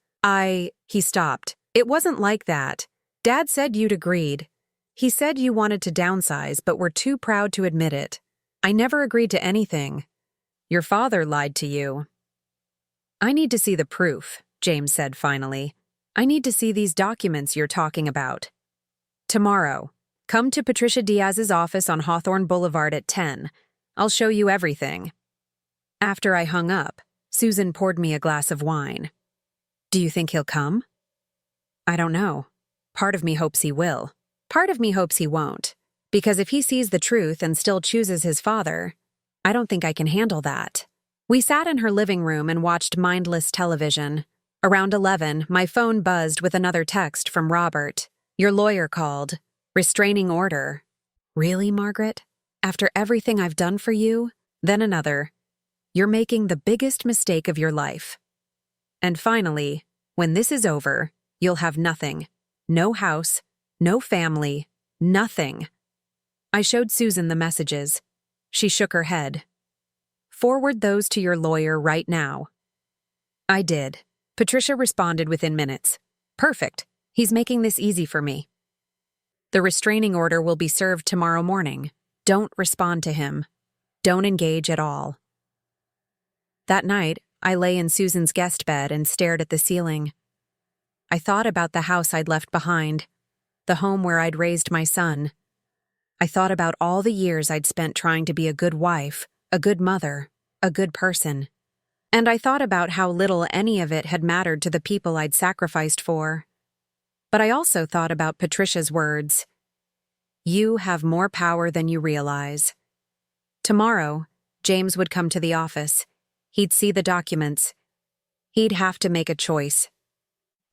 He stopped. "It wasn't like that. Dad said you'd agreed. He said you wanted to downsize but were too proud to admit it. I never agreed to anything. Your father lied to you." "I need to see the proof," James said finally. "I need to see these documents you're talking about." "Tomorrow. Come to Patricia Diaz's office on Hawthorne Boulevard at 10. I'll show you everything." After I hung up, Susan poured me a glass of wine. "Do you think he'll come?" "I don't know. Part of me hopes he will. Part of me hopes he won't. Because if he sees the truth and still chooses his father, I don't think I can handle that." We sat in her living room and watched mindless television. Around 11, my phone buzzed with another text from Robert. "Your lawyer called. Restraining order." "Really, Margaret? After everything I've done for you?" Then another. "You're making the biggest mistake of your life." And finally, "When this is over, you'll have nothing. No house, no family, nothing." I showed Susan the messages. She shook her head. "Forward those to your lawyer right now." I did. Patricia responded within minutes. "Perfect. He's making this easy for me. The restraining order will be served tomorrow morning. Don't respond to him. Don't engage at all." That night, I lay in Susan's guest bed and stared at the ceiling. I thought about the house I'd left behind, the home where I'd raised my son. I thought about all the years I'd spent trying to be a good wife, a good mother, a good person. And I thought about how little any of it had mattered to the people I'd sacrificed for. But I also thought about Patricia's words. "You have more power than you realize." Tomorrow, James would come to the office. He'd see the documents. He'd have to make a choice.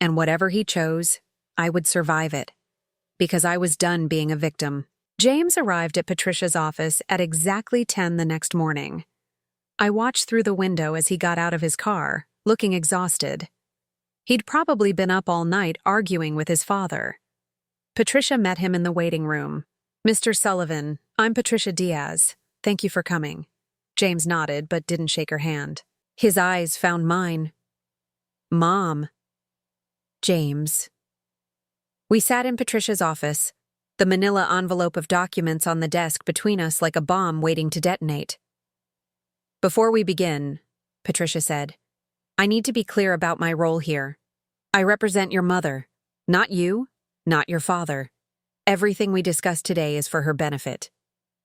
And whatever he chose, I would survive it. Because I was done being a victim. James arrived at Patricia's office at exactly 10 the next morning. I watched through the window as he got out of his car, looking exhausted. He'd probably been up all night arguing with his father. Patricia met him in the waiting room. "Mr. Sullivan, I'm Patricia Diaz. Thank you for coming." James nodded but didn't shake her hand. His eyes found mine. "Mom." "James." We sat in Patricia's office, the manila envelope of documents on the desk between us like a bomb waiting to detonate. "Before we begin," Patricia said, "I need to be clear about my role here. I represent your mother, not you, not your father. Everything we discuss today is for her benefit.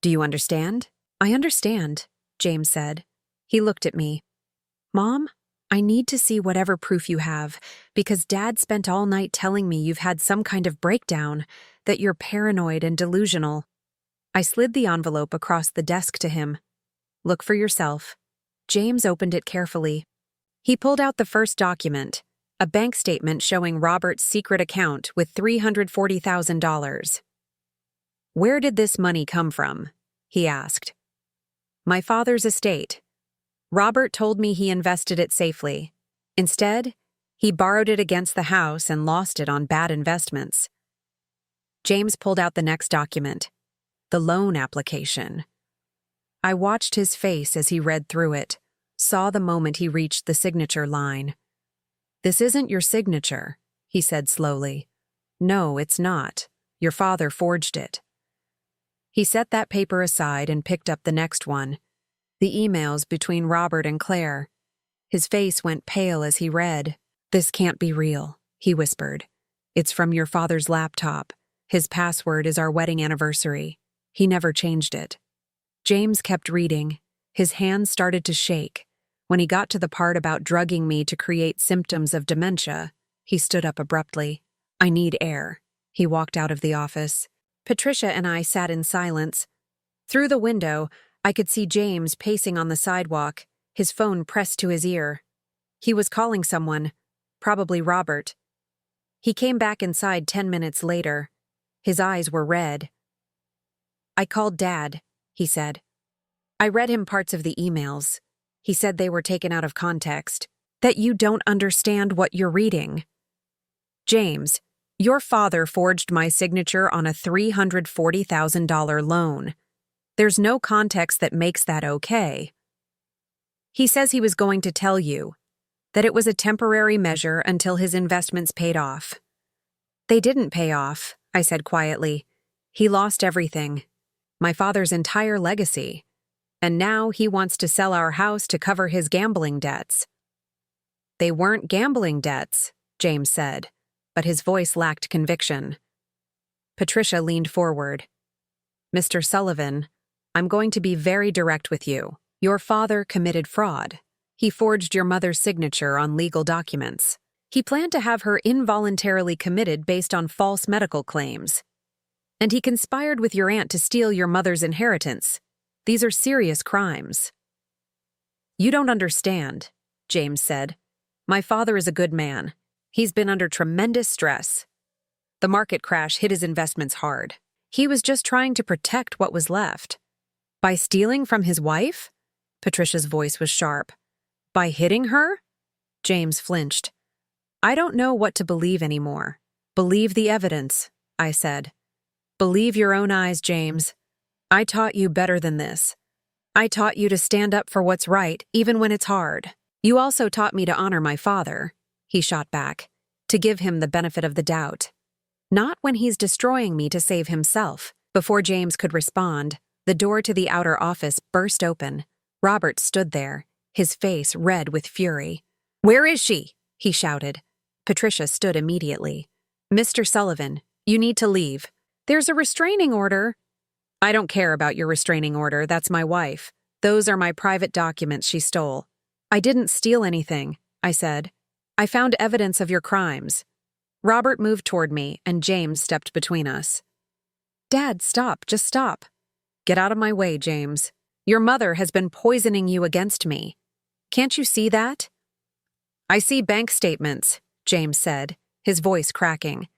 Do you understand?" "I understand," James said. He looked at me. "Mom, I need to see whatever proof you have, because Dad spent all night telling me you've had some kind of breakdown, that you're paranoid and delusional." I slid the envelope across the desk to him. "Look for yourself." James opened it carefully. He pulled out the first document, a bank statement showing Robert's secret account with $340,000. "Where did this money come from?" he asked. "My father's estate. Robert told me he invested it safely. Instead, he borrowed it against the house and lost it on bad investments." James pulled out the next document, the loan application. I watched his face as he read through it, saw the moment he reached the signature line. "This isn't your signature," he said slowly. "No, it's not. Your father forged it." He set that paper aside and picked up the next one, the emails between Robert and Claire. His face went pale as he read. "This can't be real," he whispered. "It's from your father's laptop. His password is our wedding anniversary. He never changed it." James kept reading. His hands started to shake. When he got to the part about drugging me to create symptoms of dementia, he stood up abruptly. "I need air." He walked out of the office. Patricia and I sat in silence. Through the window, I could see James pacing on the sidewalk, his phone pressed to his ear. He was calling someone, probably Robert. He came back inside 10 minutes later. His eyes were red. "I called Dad," he said. "I read him parts of the emails. He said they were taken out of context. That you don't understand what you're reading." "James, your father forged my signature on a $340,000 loan. There's no context that makes that okay. He says he was going to tell you that it was a temporary measure until his investments paid off." "They didn't pay off," I said quietly. "He lost everything. My father's entire legacy. And now he wants to sell our house to cover his gambling debts." "They weren't gambling debts," James said, but his voice lacked conviction. Patricia leaned forward. "Mr. Sullivan, I'm going to be very direct with you. Your father committed fraud. He forged your mother's signature on legal documents. He planned to have her involuntarily committed based on false medical claims. And he conspired with your aunt to steal your mother's inheritance. These are serious crimes." "You don't understand," James said. "My father is a good man. He's been under tremendous stress. The market crash hit his investments hard. He was just trying to protect what was left." "By stealing from his wife?" Patricia's voice was sharp. "By hitting her?" James flinched. "I don't know what to believe anymore." "Believe the evidence," I said. "Believe your own eyes, James. I taught you better than this. I taught you to stand up for what's right, even when it's hard. You also taught me to honor my father," he shot back, "to give him the benefit of the doubt. Not when he's destroying me to save himself." Before James could respond, the door to the outer office burst open. Robert stood there, his face red with fury. "Where is she?" he shouted. Patricia stood immediately. "Mr. Sullivan, you need to leave. There's a restraining order." "I don't care about your restraining order, that's my wife. Those are my private documents she stole." "I didn't steal anything," I said. "I found evidence of your crimes." Robert moved toward me, and James stepped between us. "Dad, stop, just stop." "Get out of my way, James. Your mother has been poisoning you against me. Can't you see that?" "I see bank statements," James said, his voice cracking.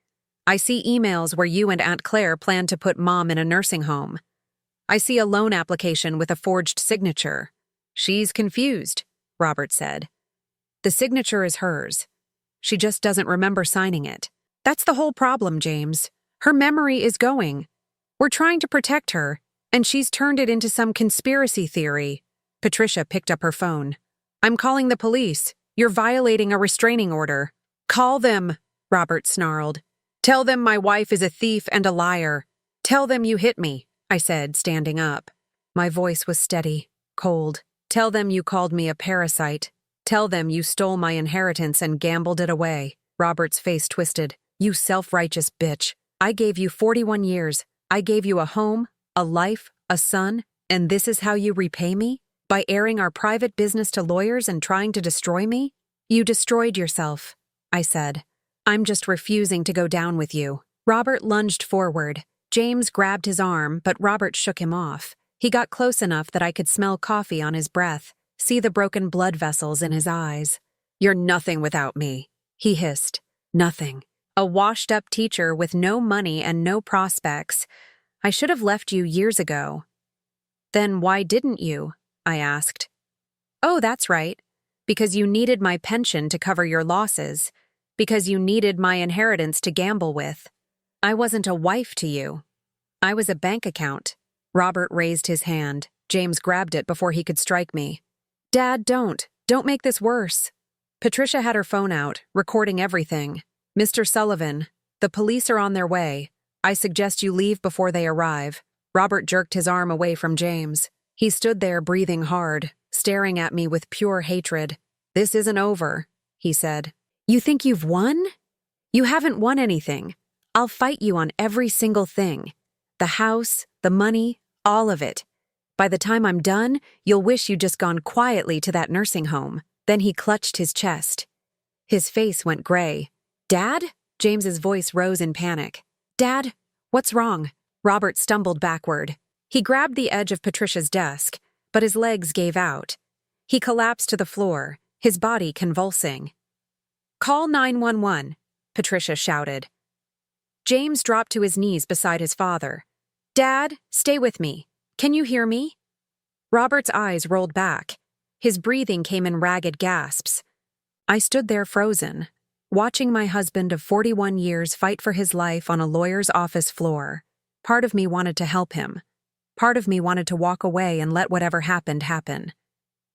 "I see emails where you and Aunt Claire plan to put Mom in a nursing home. I see a loan application with a forged signature." "She's confused," Robert said. "The signature is hers. She just doesn't remember signing it. That's the whole problem, James. Her memory is going. We're trying to protect her, and she's turned it into some conspiracy theory." Patricia picked up her phone. "I'm calling the police. You're violating a restraining order." "Call them," Robert snarled. Tell them my wife is a thief and a liar. Tell them you hit me, I said, standing up. My voice was steady, cold. Tell them you called me a parasite. Tell them you stole my inheritance and gambled it away. Robert's face twisted. You self-righteous bitch. I gave you 41 years. I gave you a home, a life, a son, and this is how you repay me? By airing our private business to lawyers and trying to destroy me? You destroyed yourself, I said. I'm just refusing to go down with you. Robert lunged forward. James grabbed his arm, but Robert shook him off. He got close enough that I could smell coffee on his breath, see the broken blood vessels in his eyes. You're nothing without me, he hissed. Nothing. A washed-up teacher with no money and no prospects. I should have left you years ago. Then why didn't you? I asked. Oh, that's right. Because you needed my pension to cover your losses. Because you needed my inheritance to gamble with. I wasn't a wife to you. I was a bank account. Robert raised his hand. James grabbed it before he could strike me. Dad, don't. Don't make this worse. Patricia had her phone out, recording everything. Mr. Sullivan, the police are on their way. I suggest you leave before they arrive. Robert jerked his arm away from James. He stood there breathing hard, staring at me with pure hatred. This isn't over, he said. You think you've won? You haven't won anything. I'll fight you on every single thing. The house, the money, all of it. By the time I'm done, you'll wish you'd just gone quietly to that nursing home. Then he clutched his chest. His face went gray. Dad? James's voice rose in panic. Dad, what's wrong? Robert stumbled backward. He grabbed the edge of Patricia's desk, but his legs gave out. He collapsed to the floor, his body convulsing. Call 911, Patricia shouted. James dropped to his knees beside his father. Dad, stay with me. Can you hear me? Robert's eyes rolled back. His breathing came in ragged gasps. I stood there frozen, watching my husband of 41 years fight for his life on a lawyer's office floor. Part of me wanted to help him. Part of me wanted to walk away and let whatever happened happen.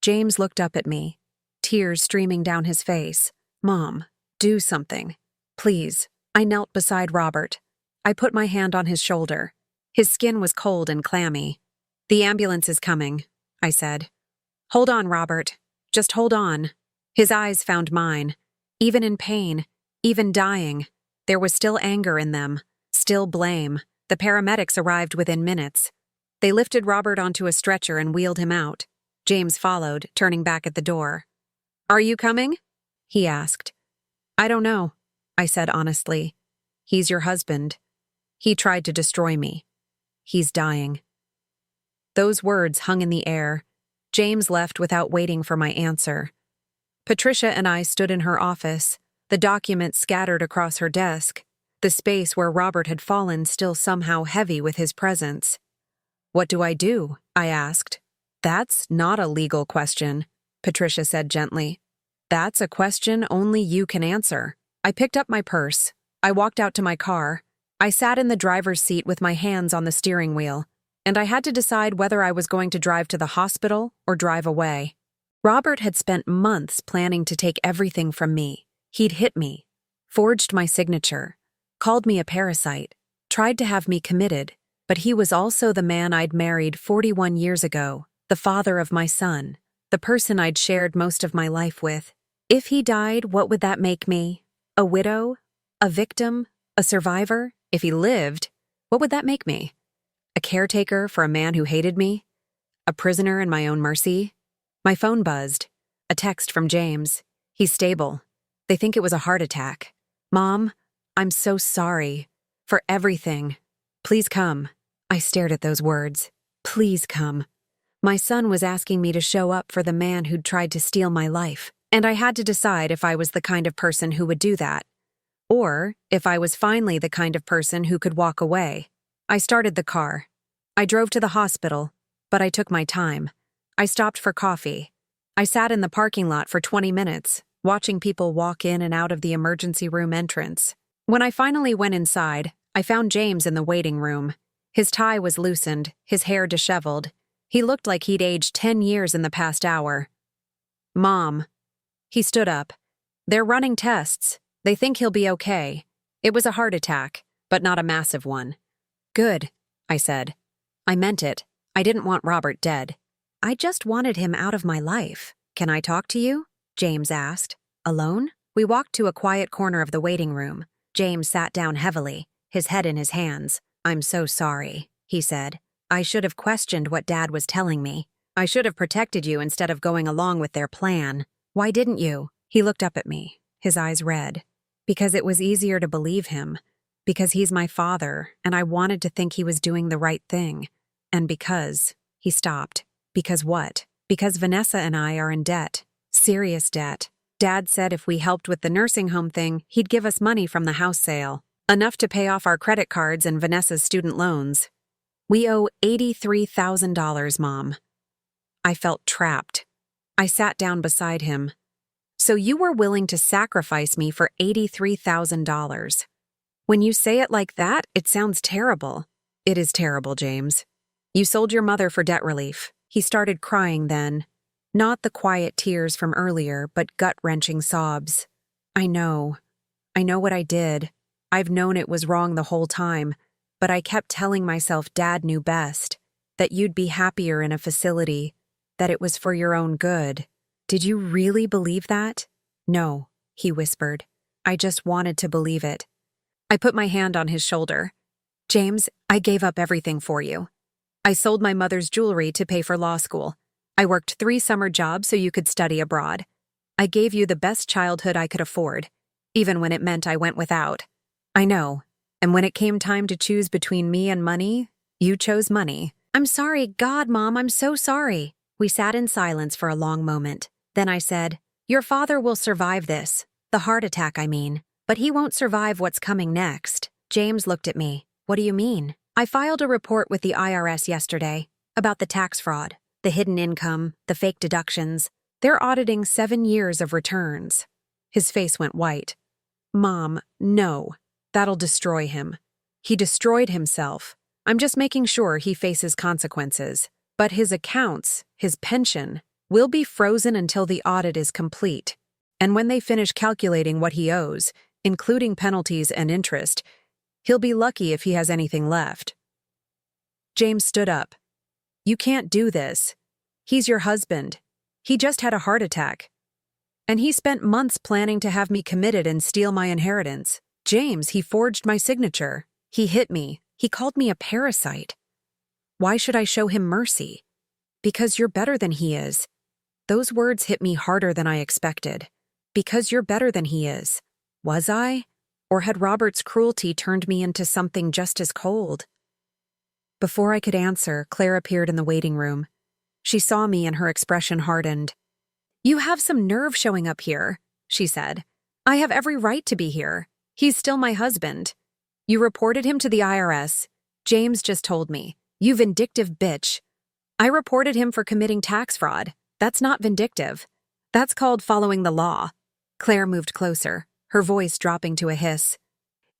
James looked up at me, tears streaming down his face. Mom, do something. Please. I knelt beside Robert. I put my hand on his shoulder. His skin was cold and clammy. The ambulance is coming, I said. Hold on, Robert. Just hold on. His eyes found mine. Even in pain, even dying, there was still anger in them, still blame. The paramedics arrived within minutes. They lifted Robert onto a stretcher and wheeled him out. James followed, turning back at the door. Are you coming? He asked. I don't know, I said honestly. He's your husband. He tried to destroy me. He's dying. Those words hung in the air. James left without waiting for my answer. Patricia and I stood in her office, the documents scattered across her desk, the space where Robert had fallen still somehow heavy with his presence. What do? I asked. That's not a legal question, Patricia said gently. That's a question only you can answer. I picked up my purse. I walked out to my car. I sat in the driver's seat with my hands on the steering wheel, and I had to decide whether I was going to drive to the hospital or drive away. Robert had spent months planning to take everything from me. He'd hit me, forged my signature, called me a parasite, tried to have me committed, but he was also the man I'd married 41 years ago, the father of my son, the person I'd shared most of my life with. If he died, what would that make me? A widow? A victim? A survivor? If he lived, what would that make me? A caretaker for a man who hated me? A prisoner in my own mercy? My phone buzzed. A text from James. He's stable. They think it was a heart attack. Mom, I'm so sorry. For everything. Please come. I stared at those words. Please come. My son was asking me to show up for the man who'd tried to steal my life, and I had to decide if I was the kind of person who would do that, or if I was finally the kind of person who could walk away. I started the car. I drove to the hospital, but I took my time. I stopped for coffee. I sat in the parking lot for 20 minutes, watching people walk in and out of the emergency room entrance. When I finally went inside, I found James in the waiting room. His tie was loosened, his hair disheveled. He looked like he'd aged 10 years in the past hour. Mom. He stood up. They're running tests. They think he'll be okay. It was a heart attack, but not a massive one. Good, I said. I meant it. I didn't want Robert dead. I just wanted him out of my life. Can I talk to you? James asked. Alone? We walked to a quiet corner of the waiting room. James sat down heavily, his head in his hands. I'm so sorry, he said. I should have questioned what Dad was telling me. I should have protected you instead of going along with their plan. Why didn't you? He looked up at me, his eyes red. Because it was easier to believe him. Because he's my father, and I wanted to think he was doing the right thing. And because... He stopped. Because what? Because Vanessa and I are in debt. Serious debt. Dad said if we helped with the nursing home thing, he'd give us money from the house sale. Enough to pay off our credit cards and Vanessa's student loans. We owe $83,000, Mom. I felt trapped. I sat down beside him. So you were willing to sacrifice me for $83,000. When you say it like that, it sounds terrible. It is terrible, James. You sold your mother for debt relief. He started crying then. Not the quiet tears from earlier, but gut-wrenching sobs. I know what I did. I've known it was wrong the whole time, but I kept telling myself Dad knew best, that you'd be happier in a facility, that it was for your own good. Did you really believe that? No, he whispered. I just wanted to believe it. I put my hand on his shoulder. James, I gave up everything for you. I sold my mother's jewelry to pay for law school. I worked 3 summer jobs so you could study abroad. I gave you the best childhood I could afford, even when it meant I went without. I know. And when it came time to choose between me and money, you chose money. I'm sorry, God, Mom, I'm so sorry. We sat in silence for a long moment. Then I said, your father will survive this. The heart attack, I mean. But he won't survive what's coming next. James looked at me. What do you mean? I filed a report with the IRS yesterday about the tax fraud. The hidden income, the fake deductions. They're auditing 7 years of returns. His face went white. Mom, no. That'll destroy him. He destroyed himself. I'm just making sure he faces consequences. But his accounts, his pension, will be frozen until the audit is complete. And when they finish calculating what he owes, including penalties and interest, he'll be lucky if he has anything left. James stood up. You can't do this. He's your husband. He just had a heart attack. And he spent months planning to have me committed and steal my inheritance. James, he forged my signature. He hit me. He called me a parasite. Why should I show him mercy? Because you're better than he is. Those words hit me harder than I expected. Because you're better than he is. Was I? Or had Robert's cruelty turned me into something just as cold? Before I could answer, Claire appeared in the waiting room. She saw me and her expression hardened. You have some nerve showing up here, she said. I have every right to be here. He's still my husband. You reported him to the IRS. James just told me. You vindictive bitch. I reported him for committing tax fraud. That's not vindictive. That's called following the law. Claire moved closer, her voice dropping to a hiss.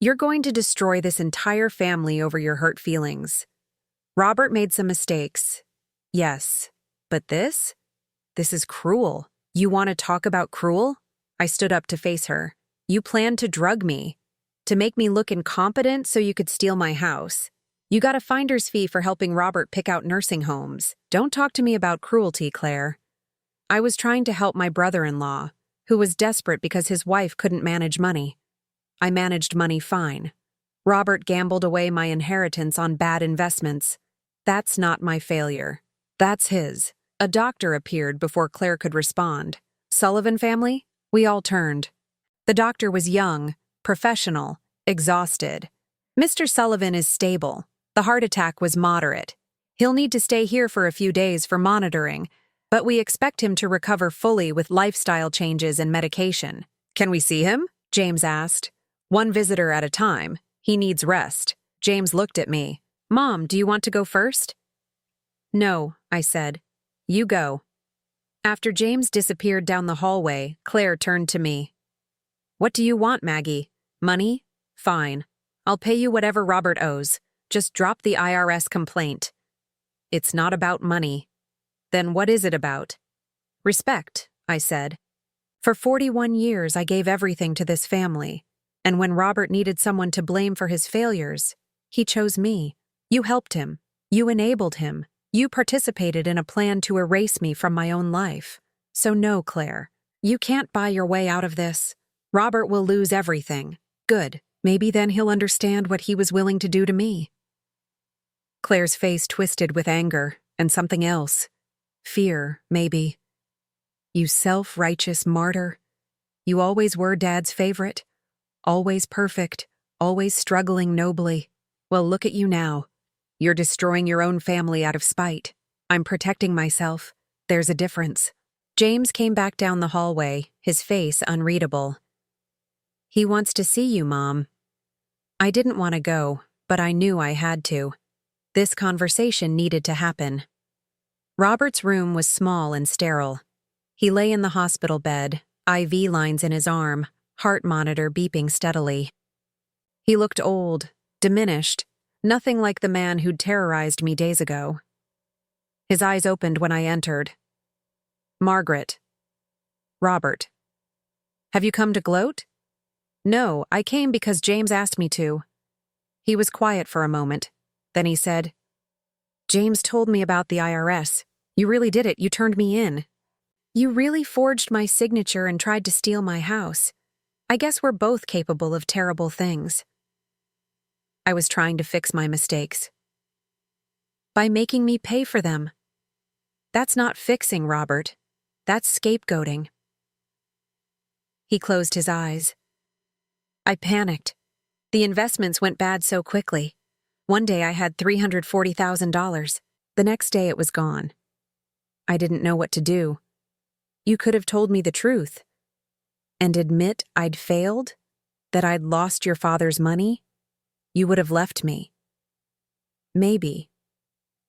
You're going to destroy this entire family over your hurt feelings. Robert made some mistakes. Yes. But this? This is cruel. You want to talk about cruel? I stood up to face her. You planned to drug me. To make me look incompetent so you could steal my house. You got a finder's fee for helping Robert pick out nursing homes. Don't talk to me about cruelty, Claire. I was trying to help my brother-in-law, who was desperate because his wife couldn't manage money. I managed money fine. Robert gambled away my inheritance on bad investments. That's not my failure. That's his. A doctor appeared before Claire could respond. Sullivan family? We all turned. The doctor was young, professional, exhausted. Mr. Sullivan is stable. The heart attack was moderate. He'll need to stay here for a few days for monitoring, but we expect him to recover fully with lifestyle changes and medication. Can we see him? James asked. One visitor at a time. He needs rest. James looked at me. Mom, do you want to go first? No, I said. You go. After James disappeared down the hallway, Claire turned to me. What do you want, Maggie? Money? Fine. I'll pay you whatever Robert owes. Just drop the IRS complaint. It's not about money. Then what is it about? Respect, I said. For 41 years, I gave everything to this family. And when Robert needed someone to blame for his failures, he chose me. You helped him. You enabled him. You participated in a plan to erase me from my own life. So no, Claire. You can't buy your way out of this. Robert will lose everything. Good. Maybe then he'll understand what he was willing to do to me. Claire's face twisted with anger and something else. Fear, maybe. You self-righteous martyr. You always were Dad's favorite. Always perfect. Always struggling nobly. Well, look at you now. You're destroying your own family out of spite. I'm protecting myself. There's a difference. James came back down the hallway, his face unreadable. He wants to see you, Mom. I didn't want to go, but I knew I had to. This conversation needed to happen. Robert's room was small and sterile. He lay in the hospital bed, IV lines in his arm, heart monitor beeping steadily. He looked old, diminished, nothing like the man who'd terrorized me days ago. His eyes opened when I entered. Margaret. Robert. Have you come to gloat? No, I came because James asked me to. He was quiet for a moment. Then he said, James told me about the IRS. You really did it. You turned me in. You really forged my signature and tried to steal my house. I guess we're both capable of terrible things. I was trying to fix my mistakes. By making me pay for them. That's not fixing, Robert. That's scapegoating. He closed his eyes. I panicked. The investments went bad so quickly. One day I had $340,000. The next day it was gone. I didn't know what to do. You could have told me the truth. And admit I'd failed? That I'd lost your father's money? You would have left me. Maybe.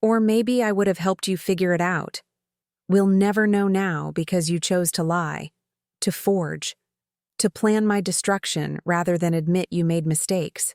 Or maybe I would have helped you figure it out. We'll never know now because you chose to lie, to forge, to plan my destruction rather than admit you made mistakes.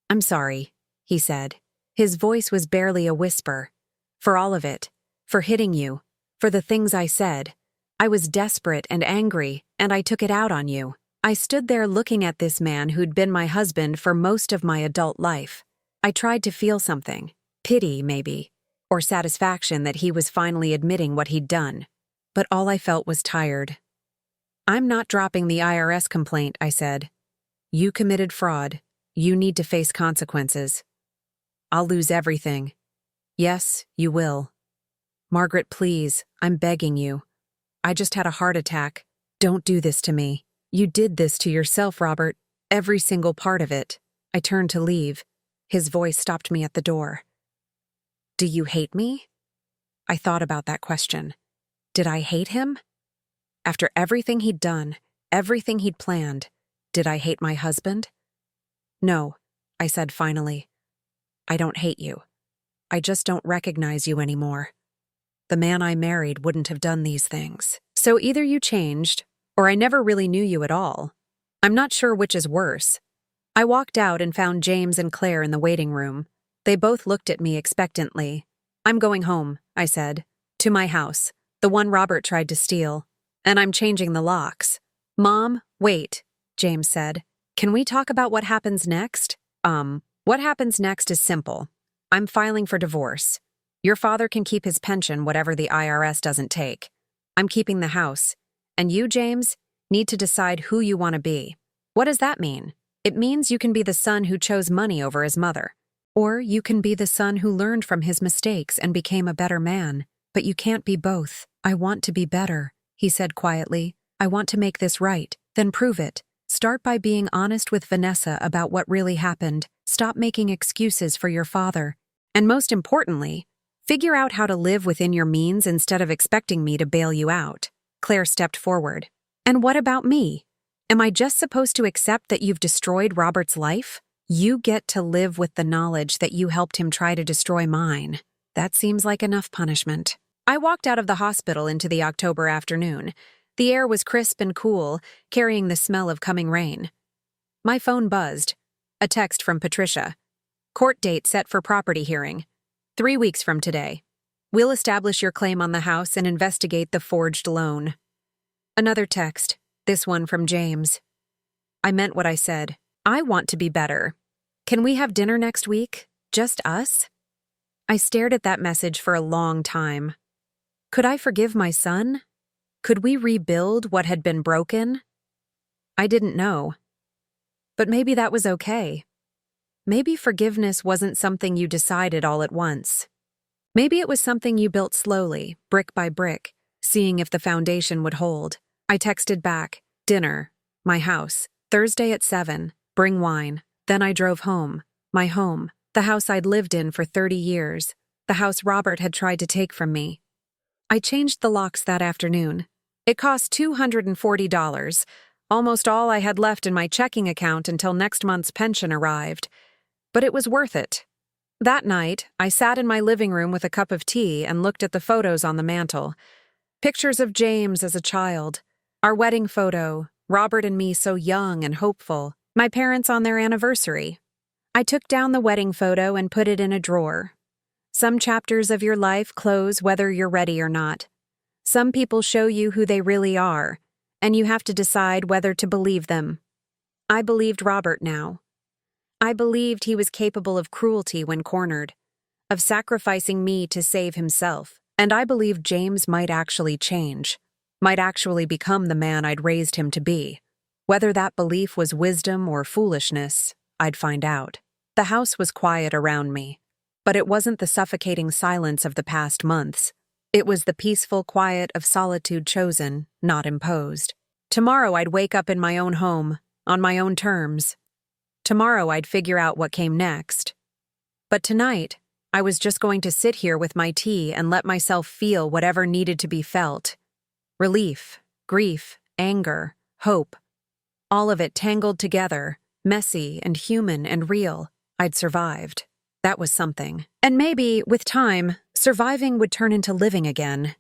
I'm sorry, he said. His voice was barely a whisper. For all of it. For hitting you. For the things I said. I was desperate and angry, and I took it out on you. I stood there looking at this man who'd been my husband for most of my adult life. I tried to feel something. Pity, maybe. Or satisfaction that he was finally admitting what he'd done. But all I felt was tired. I'm not dropping the IRS complaint, I said. You committed fraud. You need to face consequences. I'll lose everything. Yes, you will. Margaret, please, I'm begging you. I just had a heart attack. Don't do this to me. You did this to yourself, Robert. Every single part of it. I turned to leave. His voice stopped me at the door. Do you hate me? I thought about that question. Did I hate him? After everything he'd done, everything he'd planned, did I hate my husband? No, I said finally. I don't hate you. I just don't recognize you anymore. The man I married wouldn't have done these things. So either you changed, or I never really knew you at all. I'm not sure which is worse. I walked out and found James and Claire in the waiting room. They both looked at me expectantly. I'm going home, I said. To my house, the one Robert tried to steal. And I'm changing the locks. Mom, wait, James said. Can we talk about what happens next? What happens next is simple. I'm filing for divorce. Your father can keep his pension, whatever the IRS doesn't take. I'm keeping the house. And you, James, need to decide who you want to be. What does that mean? It means you can be the son who chose money over his mother. Or you can be the son who learned from his mistakes and became a better man. But you can't be both. I want to be better, he said quietly. I want to make this right. Then prove it. Start by being honest with Vanessa about what really happened. Stop making excuses for your father. And most importantly, figure out how to live within your means instead of expecting me to bail you out. Claire stepped forward. And what about me? Am I just supposed to accept that you've destroyed Robert's life? You get to live with the knowledge that you helped him try to destroy mine. That seems like enough punishment. I walked out of the hospital into the October afternoon. The air was crisp and cool, carrying the smell of coming rain. My phone buzzed. A text from Patricia. Court date set for property hearing. 3 weeks from today. We'll establish your claim on the house and investigate the forged loan. Another text, this one from James. I meant what I said. I want to be better. Can we have dinner next week? Just us? I stared at that message for a long time. Could I forgive my son? Could we rebuild what had been broken? I didn't know. But maybe that was okay. Maybe forgiveness wasn't something you decided all at once. Maybe it was something you built slowly, brick by brick, seeing if the foundation would hold. I texted back, dinner, my house, Thursday at 7, bring wine. Then I drove home, my home, the house I'd lived in for 30 years, the house Robert had tried to take from me. I changed the locks that afternoon. It cost $240, almost all I had left in my checking account until next month's pension arrived. But it was worth it. That night, I sat in my living room with a cup of tea and looked at the photos on the mantel. Pictures of James as a child, our wedding photo, Robert and me so young and hopeful, my parents on their anniversary. I took down the wedding photo and put it in a drawer. Some chapters of your life close whether you're ready or not. Some people show you who they really are, and you have to decide whether to believe them. I believed Robert now. I believed he was capable of cruelty when cornered, of sacrificing me to save himself, and I believed James might actually change, might actually become the man I'd raised him to be. Whether that belief was wisdom or foolishness, I'd find out. The house was quiet around me, but it wasn't the suffocating silence of the past months. It was the peaceful quiet of solitude chosen, not imposed. Tomorrow I'd wake up in my own home, on my own terms. Tomorrow I'd figure out what came next. But tonight, I was just going to sit here with my tea and let myself feel whatever needed to be felt. Relief, grief, anger, hope. All of it tangled together, messy and human and real. I'd survived. That was something. And maybe, with time, surviving would turn into living again.